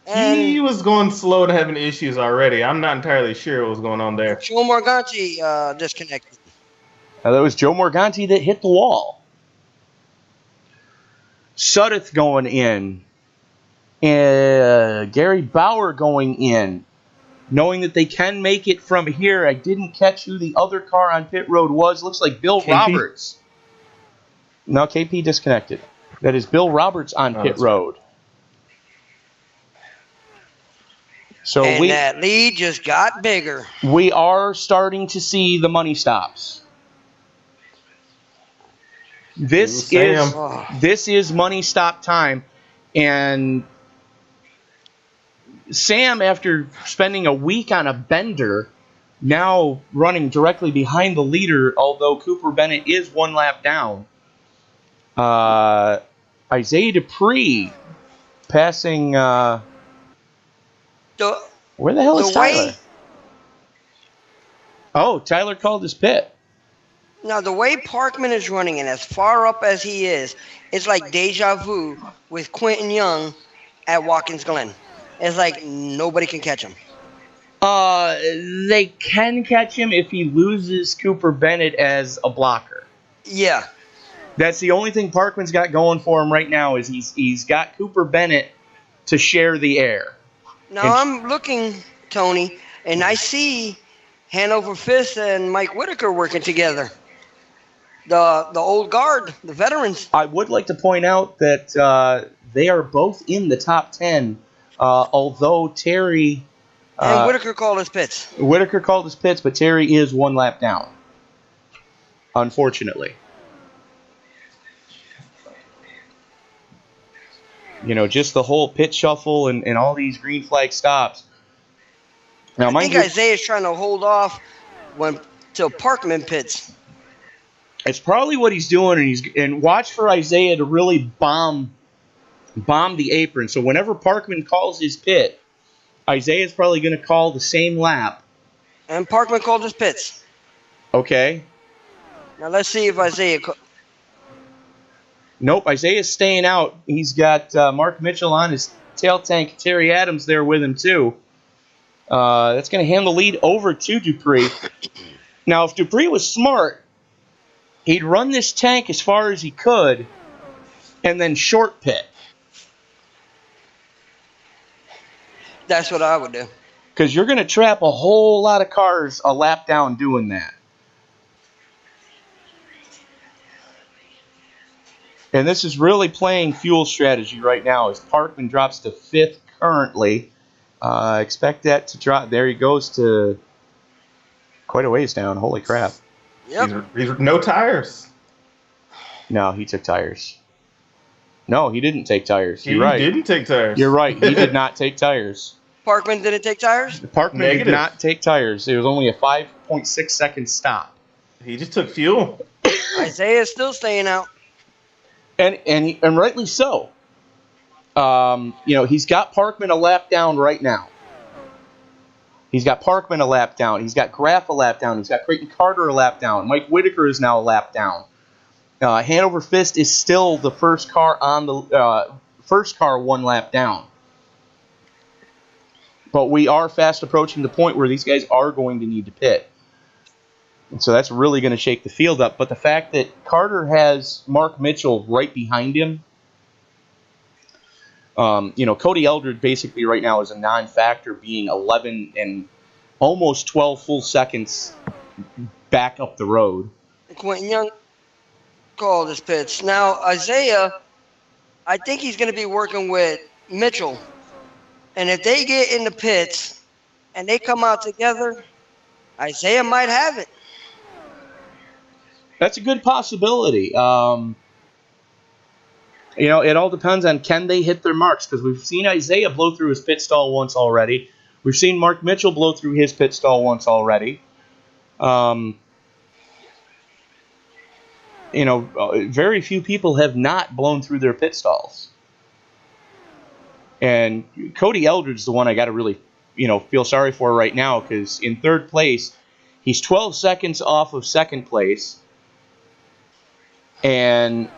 And He was going slow and having issues already. I'm not entirely sure what was going on there. Joe Morganti disconnected. Now, that was Joe Morganti that hit the wall. Suddeth going in. Gary Bauer going in. Knowing that they can make it from here. I didn't catch who the other car on pit road was. Looks like Bill KP? Roberts. No, KP disconnected. That is Bill Roberts on pit road. So And that lead just got bigger. we are starting to see the money stops. This is money stop time, and Sam, after spending a week on a bender, now running directly behind the leader, although Cooper Bennett is one lap down. Isaiah Dupree passing... where the hell is Tyler? Oh, Tyler called his pit. Now, the way Parkman is running and as far up as he is, it's like deja vu with Quentin Young at Watkins Glen. It's like nobody can catch him. They can catch him if he loses Cooper Bennett as a blocker. Yeah. That's the only thing Parkman's got going for him right now is he's got Cooper Bennett to share the air. Now, I'm looking, Tony, and I see Hanover Fist and Mike Whitaker working together. The old guard, the veterans. I would like to point out that they are both in the top 10, although Terry... and Whitaker called his pits. Whitaker called his pits, but Terry is one lap down, unfortunately. You know, just the whole pit shuffle and all these green flag stops. Now, I think Isaiah's trying to hold off till Parkman pits. It's probably what he's doing, and watch for Isaiah to really bomb the apron. So whenever Parkman calls his pit, Isaiah's probably going to call the same lap. And Parkman called his pits. Okay. Now let's see if Isaiah... Nope, Isaiah's staying out. He's got Mark Mitchell on his tail tank. Terry Adams there with him, too. That's going to hand the lead over to Dupree. Now, if Dupree was smart, he'd run this tank as far as he could and then short pit. That's what I would do. Because you're going to trap a whole lot of cars a lap down doing that. And this is really playing fuel strategy right now as Parkman drops to 5th currently. Expect that to drop. There he goes to quite a ways down. Holy crap. Yep. These are no tires. No, he took tires. No, he didn't take tires. You're right. He didn't take tires. You're right. He did not take tires. Parkman didn't take tires? Parkman did not take tires. It was only a 5.6 second stop. He just took fuel. Isaiah's still staying out. And rightly so. He's got Parkman a lap down right now. He's got Parkman a lap down. He's got Graff a lap down. He's got Creighton Carter a lap down. Mike Whitaker is now a lap down. Hanover Fist is still the first car on the first car 1 lap down. But we are fast approaching the point where these guys are going to need to pit. And so that's really going to shake the field up. But the fact that Carter has Mark Mitchell right behind him, Cody Eldred basically right now is a non-factor, being 11 and almost 12 full seconds back up the road. Quentin Young called his pits. Now, Isaiah, I think he's going to be working with Mitchell. And if they get in the pits and they come out together, Isaiah might have it. That's a good possibility. It all depends on can they hit their marks, because we've seen Isaiah blow through his pit stall once already. We've seen Mark Mitchell blow through his pit stall once already. Very few people have not blown through their pit stalls. And Cody Eldred's the one I got to really, feel sorry for right now, because in 3rd place, he's 12 seconds off of 2nd place. And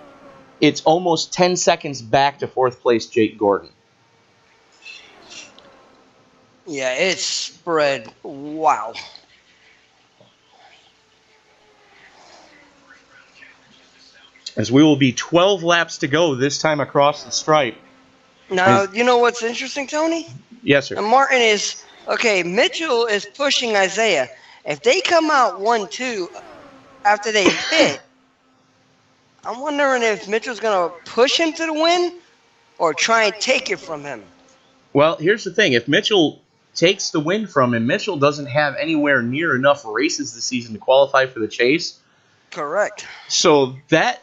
it's almost 10 seconds back to 4th place Jake Gordon. Yeah, it's spread. Wow. As we will be 12 laps to go this time across the stripe. Now, you know what's interesting, Tony? Yes, sir. And Martin is, Mitchell is pushing Isaiah. If they come out 1-2 after they pit, I'm wondering if Mitchell's going to push him to the win or try and take it from him. Well, here's the thing. If Mitchell takes the win from him, Mitchell doesn't have anywhere near enough races this season to qualify for the chase. Correct. So that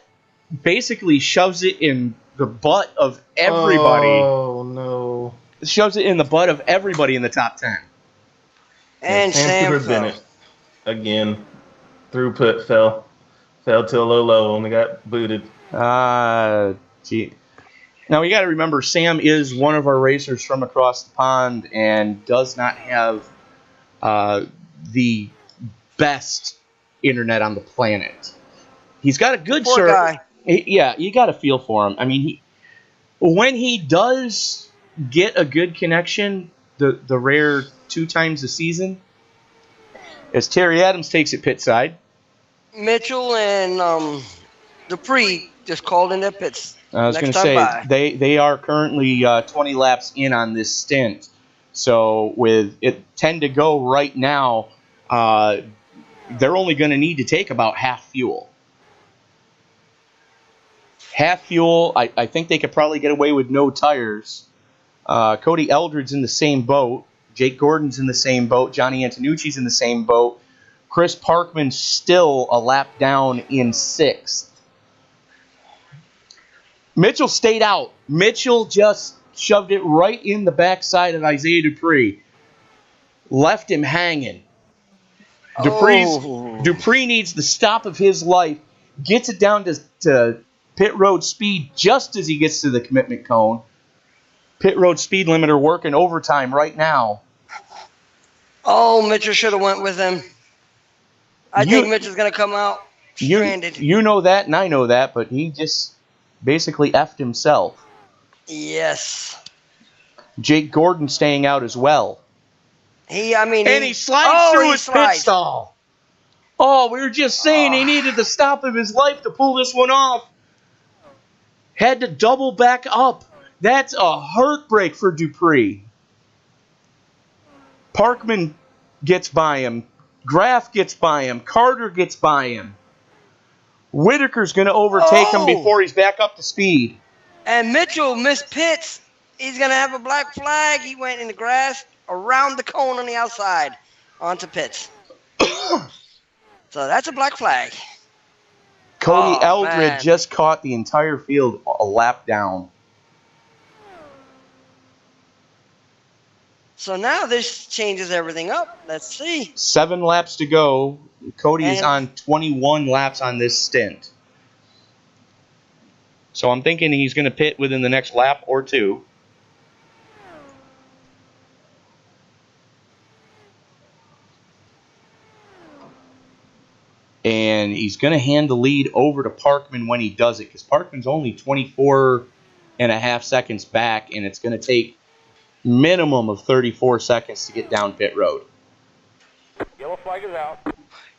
basically shoves it in the butt of everybody. Oh, no. It shoves it in the butt of everybody in the top 10. And Sam Cooper Bennett, again, through pit fell to a low, only got booted. Gee. Now, you got to remember, Sam is one of our racers from across the pond and does not have the best internet on the planet. He's got a good service. Yeah, you got to feel for him. I mean, when he does get a good connection, the rare 2 times a season, as Terry Adams takes it pit side. Mitchell and Dupree just called in their pits. I was going to say, they are currently 20 laps in on this stint. So with it 10 to go right now, they're only going to need to take about half fuel. Half fuel, I think they could probably get away with no tires. Cody Eldred's in the same boat. Jake Gordon's in the same boat. Johnny Antonucci's in the same boat. Chris Parkman's still a lap down in 6th. Mitchell stayed out. Mitchell just shoved it right in the backside of Isaiah Dupree. Left him hanging. Dupree needs the stop of his life. Gets it down to pit road speed just as he gets to the commitment cone. Pit road speed limiter working overtime right now. Oh, Mitchell should have went with him. I think Mitchell's going to come out stranded. You know that, and I know that, but he just basically effed himself. Yes. Jake Gordon staying out as well. He slides through his pit stall. Oh, we were just saying he needed the stop of his life to pull this one off. Had to double back up. That's a heartbreak for Dupree. Parkman gets by him. Graf gets by him. Carter gets by him. Whitaker's going to overtake him before he's back up to speed. And Mitchell missed pits. He's going to have a black flag. He went in the grass around the cone on the outside onto pits. So that's a black flag. Cody Eldred just caught the entire field a lap down. So now this changes everything up. Let's see. 7 laps to go. Cody is on 21 laps on this stint. So I'm thinking he's going to pit within the next lap or two. And he's going to hand the lead over to Parkman when he does it, because Parkman's only 24 and a half seconds back, and it's going to take minimum of 34 seconds to get down pit road. Yellow flag is out.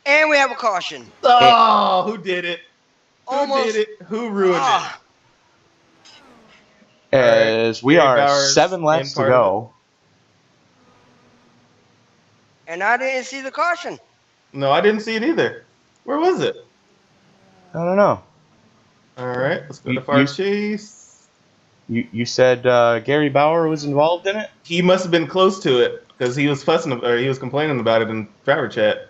And we have a caution. Oh, who did it? Almost. Who did it? Who ruined it? As we are Bowers 7 laps to go. And I didn't see the caution. No, I didn't see it either. Where was it? I don't know. All right, let's go to far chase. You said Gary Bauer was involved in it? He must have been close to it because he was fussing or he was complaining about it in driver chat.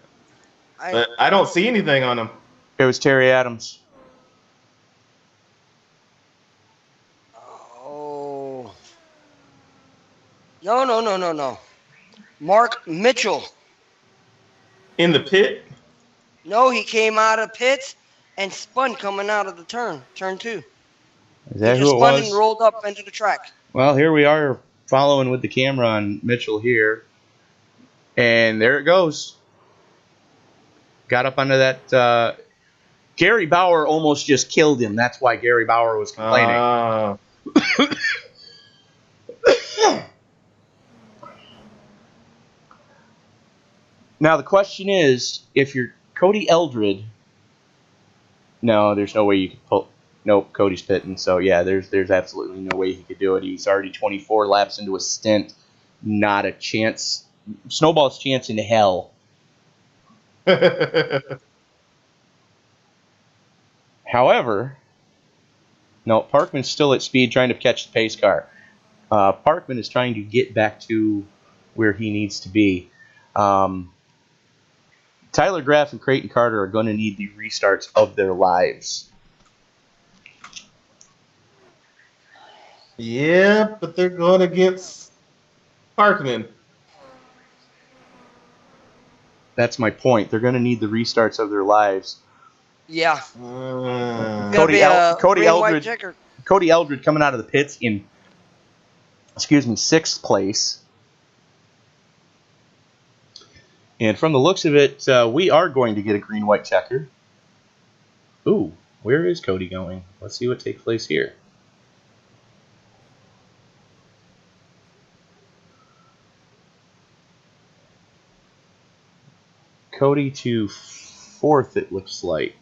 But I don't see anything on him. It was Terry Adams. Oh. No. Mark Mitchell. In the pit? No, he came out of pits and spun coming out of the turn 2. Is that he who just it spun was? and rolled up into the track. Well, here we are following with the camera on Mitchell here. And there it goes. Got up under that. Gary Bauer almost just killed him. That's why Gary Bauer was complaining. Now, the question is, if you're Cody Eldred, no, there's no way you could pull. Nope, Cody's pitting. So, yeah, there's absolutely no way he could do it. He's already 24 laps into a stint. Not a chance. Snowball's chance in hell. However, no, Parkman's still at speed trying to catch the pace car. Parkman is trying to get back to where he needs to be. Tyler Graf and Creighton Carter are going to need the restarts of their lives. Yeah, but they're going against Parkman. That's my point. They're going to need the restarts of their lives. Yeah. Cody Eldred coming out of the pits in, 6th place. And from the looks of it, we are going to get a green-white checker. Ooh, where is Cody going? Let's see what takes place here. Cody to 4th, it looks like.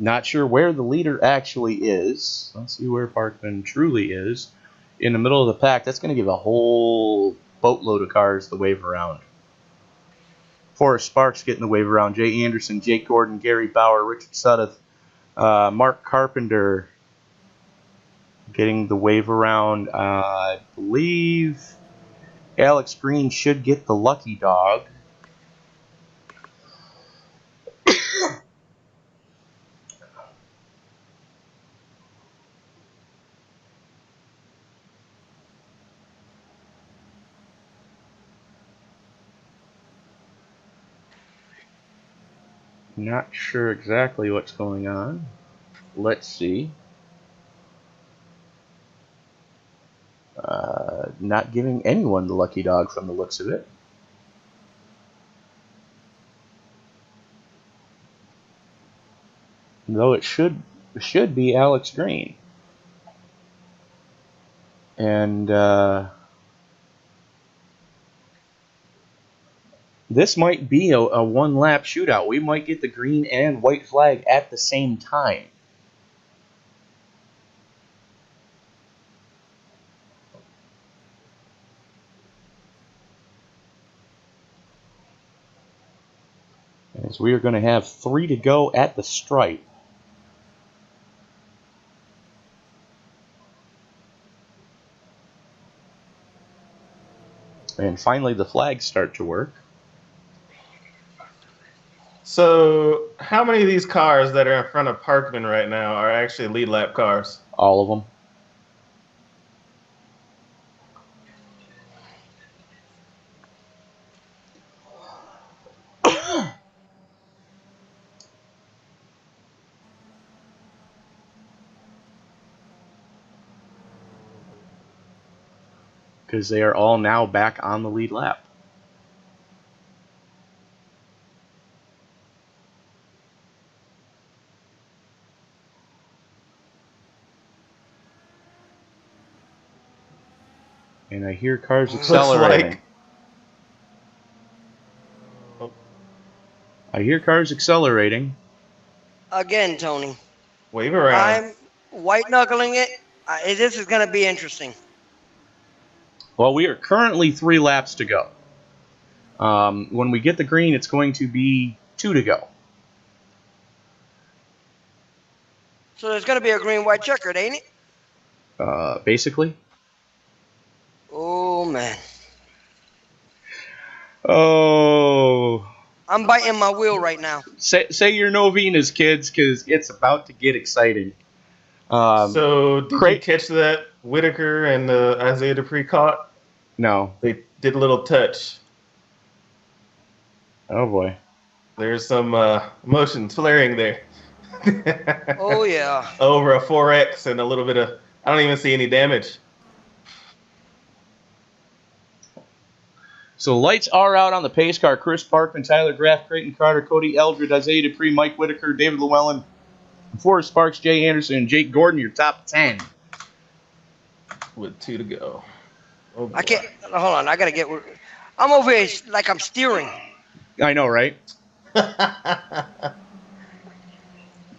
Not sure where the leader actually is. Let's see where Parkman truly is. In the middle of the pack, that's going to give a whole boatload of cars the wave around. Forrest Sparks getting the wave around. Jay Anderson, Jake Gordon, Gary Bauer, Richard Sudduth, Mark Carpenter getting the wave around. I believe Alex Green should get the lucky dog. Not sure exactly what's going on. Let's see. Not giving anyone the lucky dog from the looks of it. Though it should should be Alex Green. And this might be a one-lap shootout. We might get the green and white flag at the same time. As we are going to have 3 to go at the stripe. And finally the flags start to work. So, how many of these cars that are in front of Parkman right now are actually lead lap cars? All of them. Because they are all now back on the lead lap. And I hear cars accelerating. I hear cars accelerating. Again, Tony. Wave around. I'm white-knuckling it. This is going to be interesting. Well, we are currently 3 laps to go. When we get the green, it's going to be 2 to go. So there's going to be a green-white checkered, ain't it? Basically. Oh, man. Oh. I'm biting my wheel right now. Say your novenas, kids, because it's about to get exciting. So, did you catch that Whitaker and Isaiah Dupree caught? No. They did a little touch. Oh, boy. There's some emotions flaring there. Oh, yeah. Over a 4X and a little bit of... I don't even see any damage. So lights are out on the pace car. Chris Parkman, Tyler Graff, Creighton Carter, Cody Eldred, Isaiah Dupree, Mike Whitaker, David Llewellyn, Forrest Sparks, Jay Anderson, and Jake Gordon, your top 10. With 2 to go. Oh, I can't. Hold on. I got to get... I'm over here like I'm steering. I know, right?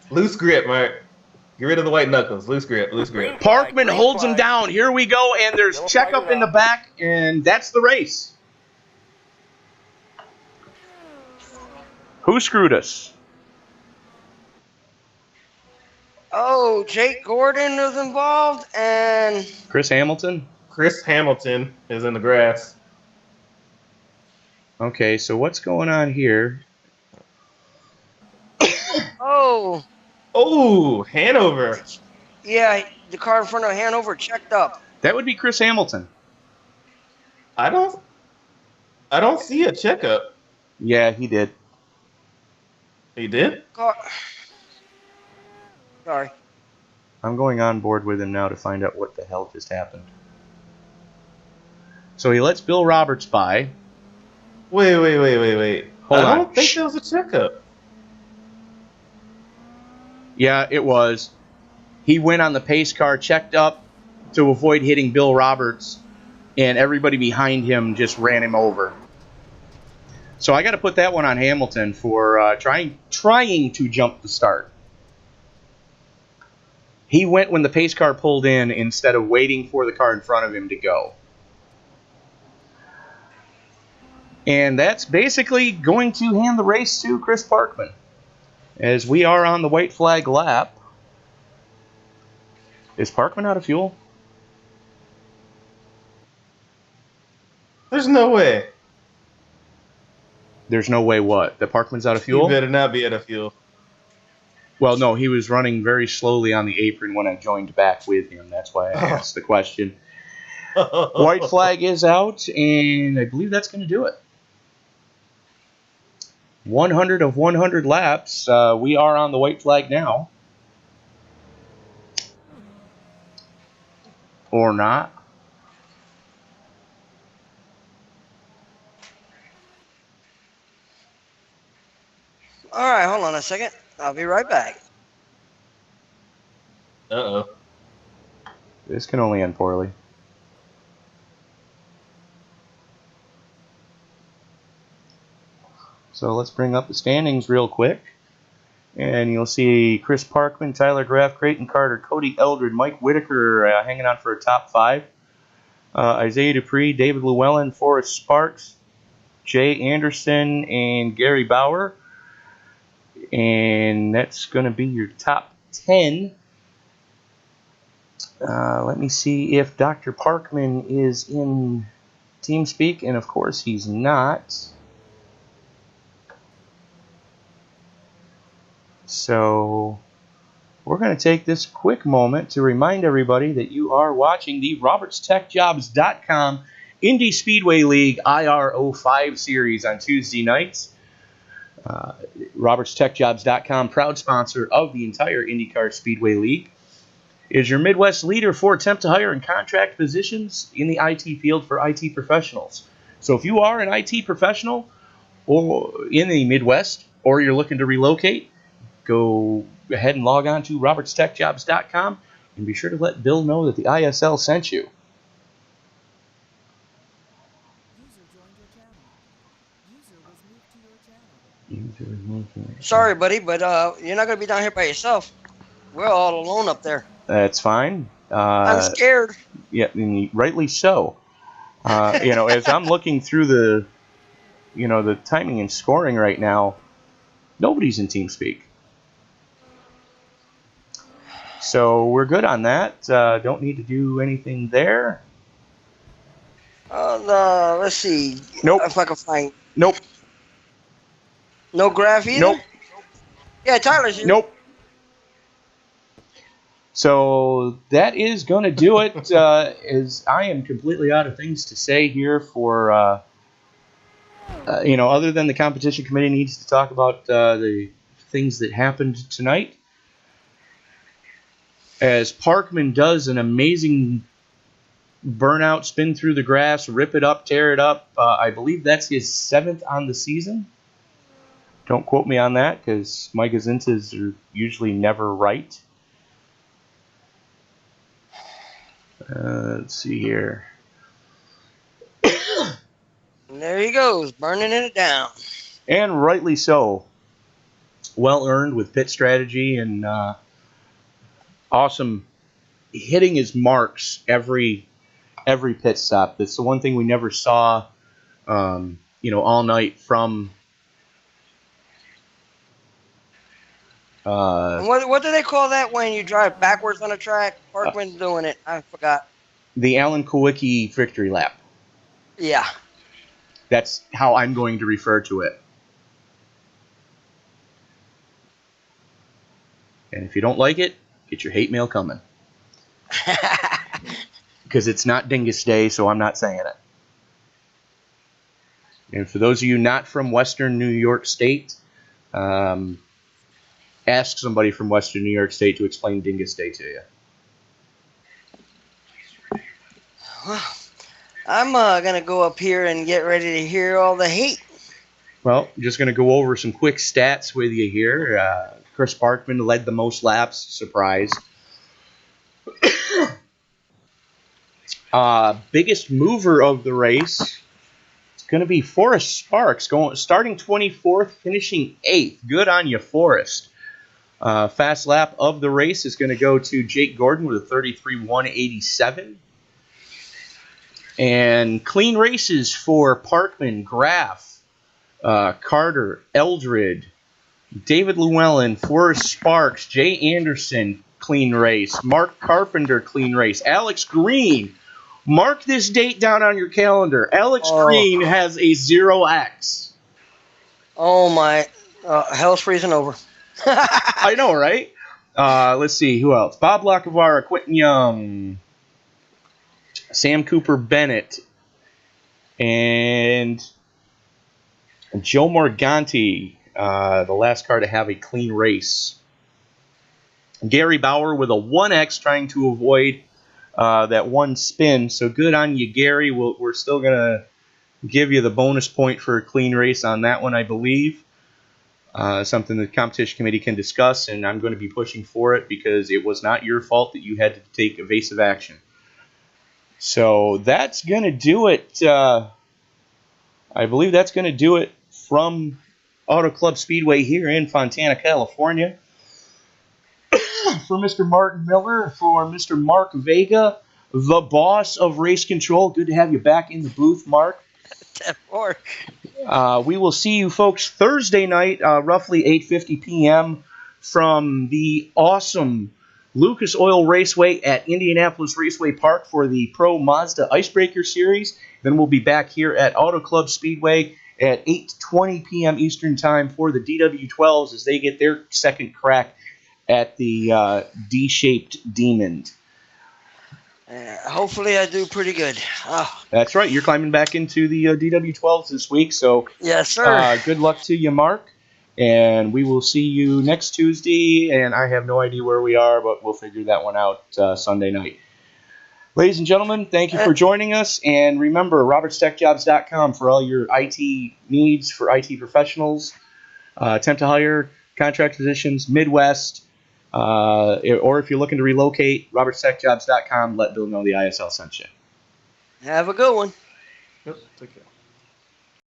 Loose grip, Mark. Get rid of the white knuckles. Loose grip, loose grip. Parkman holds him down. Here we go, and there's checkup in the back, and that's the race. Who screwed us? Oh, Jake Gordon was involved, and... Chris Hamilton? Chris Hamilton is in the grass. Okay, so what's going on here? Oh. Oh, Hanover. Yeah, the car in front of Hanover checked up. That would be Chris Hamilton. I don't see a checkup. Yeah, he did. He did? Sorry. I'm going on board with him now to find out what the hell just happened. So he lets Bill Roberts by. Wait. Hold on. I don't think that was a checkup. Yeah, it was. He went on the pace car, checked up to avoid hitting Bill Roberts, and everybody behind him just ran him over. So I got to put that one on Hamilton for trying to jump the start. He went when the pace car pulled in instead of waiting for the car in front of him to go. And that's basically going to hand the race to Chris Parkman, as we are on the white flag lap. Is Parkman out of fuel? There's no way. There's no way what? That Parkman's out of fuel? He better not be out of fuel. Well, no, he was running very slowly on the apron when I joined back with him. That's why I asked the question. White flag is out, and I believe that's going to do it. 100 of 100 laps. We are on the white flag now. Or not. All right, hold on a second. I'll be right back. Uh-oh. This can only end poorly. So let's bring up the standings real quick. And you'll see Chris Parkman, Tyler Graff, Creighton Carter, Cody Eldred, Mike Whitaker hanging on for a top 5. Isaiah Dupree, David Llewellyn, Forrest Sparks, Jay Anderson, and Gary Bauer. And that's going to be your top 10. Let me see if Dr. Parkman is in TeamSpeak, and of course he's not. So we're going to take this quick moment to remind everybody that you are watching the RobertsTechJobs.com Indy Speedway League IR05 series on Tuesday nights. RobertsTechJobs.com, proud sponsor of the entire IndyCar Speedway League, is your Midwest leader for attempt to hire and contract positions in the IT field for IT professionals. So if you are an IT professional or in the Midwest, or you're looking to relocate, go ahead and log on to RobertsTechJobs.com and be sure to let Bill know that the ISL sent you. Sorry, buddy, but you're not going to be down here by yourself. We're all alone up there. That's fine. I'm scared. Yeah, and rightly so. As I'm looking through the timing and scoring right now, nobody's in TeamSpeak. So we're good on that. Don't need to do anything there. Let's see. Nope. If I can find. Nope. No graph either? Nope. Yeah, Tyler's here. Nope. So that is going to do it. As I am completely out of things to say here for, other than the competition committee needs to talk about the things that happened tonight. As Parkman does an amazing burnout, spin through the grass, rip it up, tear it up. I believe that's his 7th on the season. Don't quote me on that because my gazintas are usually never right. Let's see here. There he goes, burning it down. And rightly so. Well earned with pit strategy and awesome hitting his marks every pit stop. That's the one thing we never saw, all night from. What do they call that when you drive backwards on a track? Parkman's doing it. I forgot. The Alan Kowicki victory lap. Yeah. That's how I'm going to refer to it. And if you don't like it, get your hate mail coming. Because it's not Dingus Day, so I'm not saying it. And for those of you not from Western New York State, ask somebody from Western New York State to explain Dingus Day to you. Well, I'm going to go up here and get ready to hear all the hate. Well, I'm just going to go over some quick stats with you here. Chris Parkman led the most laps. Surprise. Biggest mover of the race, it's going to be Forrest Sparks, starting 24th, finishing 8th. Good on you, Forrest. Fast lap of the race is going to go to Jake Gordon with a 33.187. And clean races for Parkman, Graff, Carter, Eldred, David Llewellyn, Forrest Sparks, Jay Anderson, clean race. Mark Carpenter, clean race. Alex Green, mark this date down on your calendar. Alex Green has a 0x. Oh, my. Hell's freezing over. I know, right? Let's see, who else? Bob Lacavara, Quentin Young, Sam Cooper Bennett, and Joe Morganti, the last car to have a clean race. Gary Bauer with a 1x trying to avoid that one spin. So good on you, Gary. We're still going to give you the bonus point for a clean race on that one, I believe. something the competition committee can discuss, and I'm going to be pushing for it because it was not your fault that you had to take evasive action. So that's going to do it. I believe that's going to do it from Auto Club Speedway here in Fontana, California. For Mr. Martin Miller, for Mr. Mark Vega, the boss of Race Control. Good to have you back in the booth, Mark. We will see you folks Thursday night, roughly 8:50 p.m. from the awesome Lucas Oil Raceway at Indianapolis Raceway Park for the Pro Mazda Icebreaker Series. Then we'll be back here at Auto Club Speedway at 8:20 p.m. Eastern Time for the DW12s as they get their second crack at the D-shaped Demon. Hopefully I do pretty good. Oh. That's right. You're climbing back into the DW12s this week, so yes, sir. Good luck to you, Mark. And we will see you next Tuesday, and I have no idea where we are, but we'll figure that one out Sunday night. Ladies and gentlemen, thank you for joining us, and remember, robertstechjobs.com for all your IT needs for IT professionals, attempt to hire, contract positions, Midwest, or if you're looking to relocate, robertstechjobs.com. Let Bill know the ISL sent you. Have a good one. Yep, take care.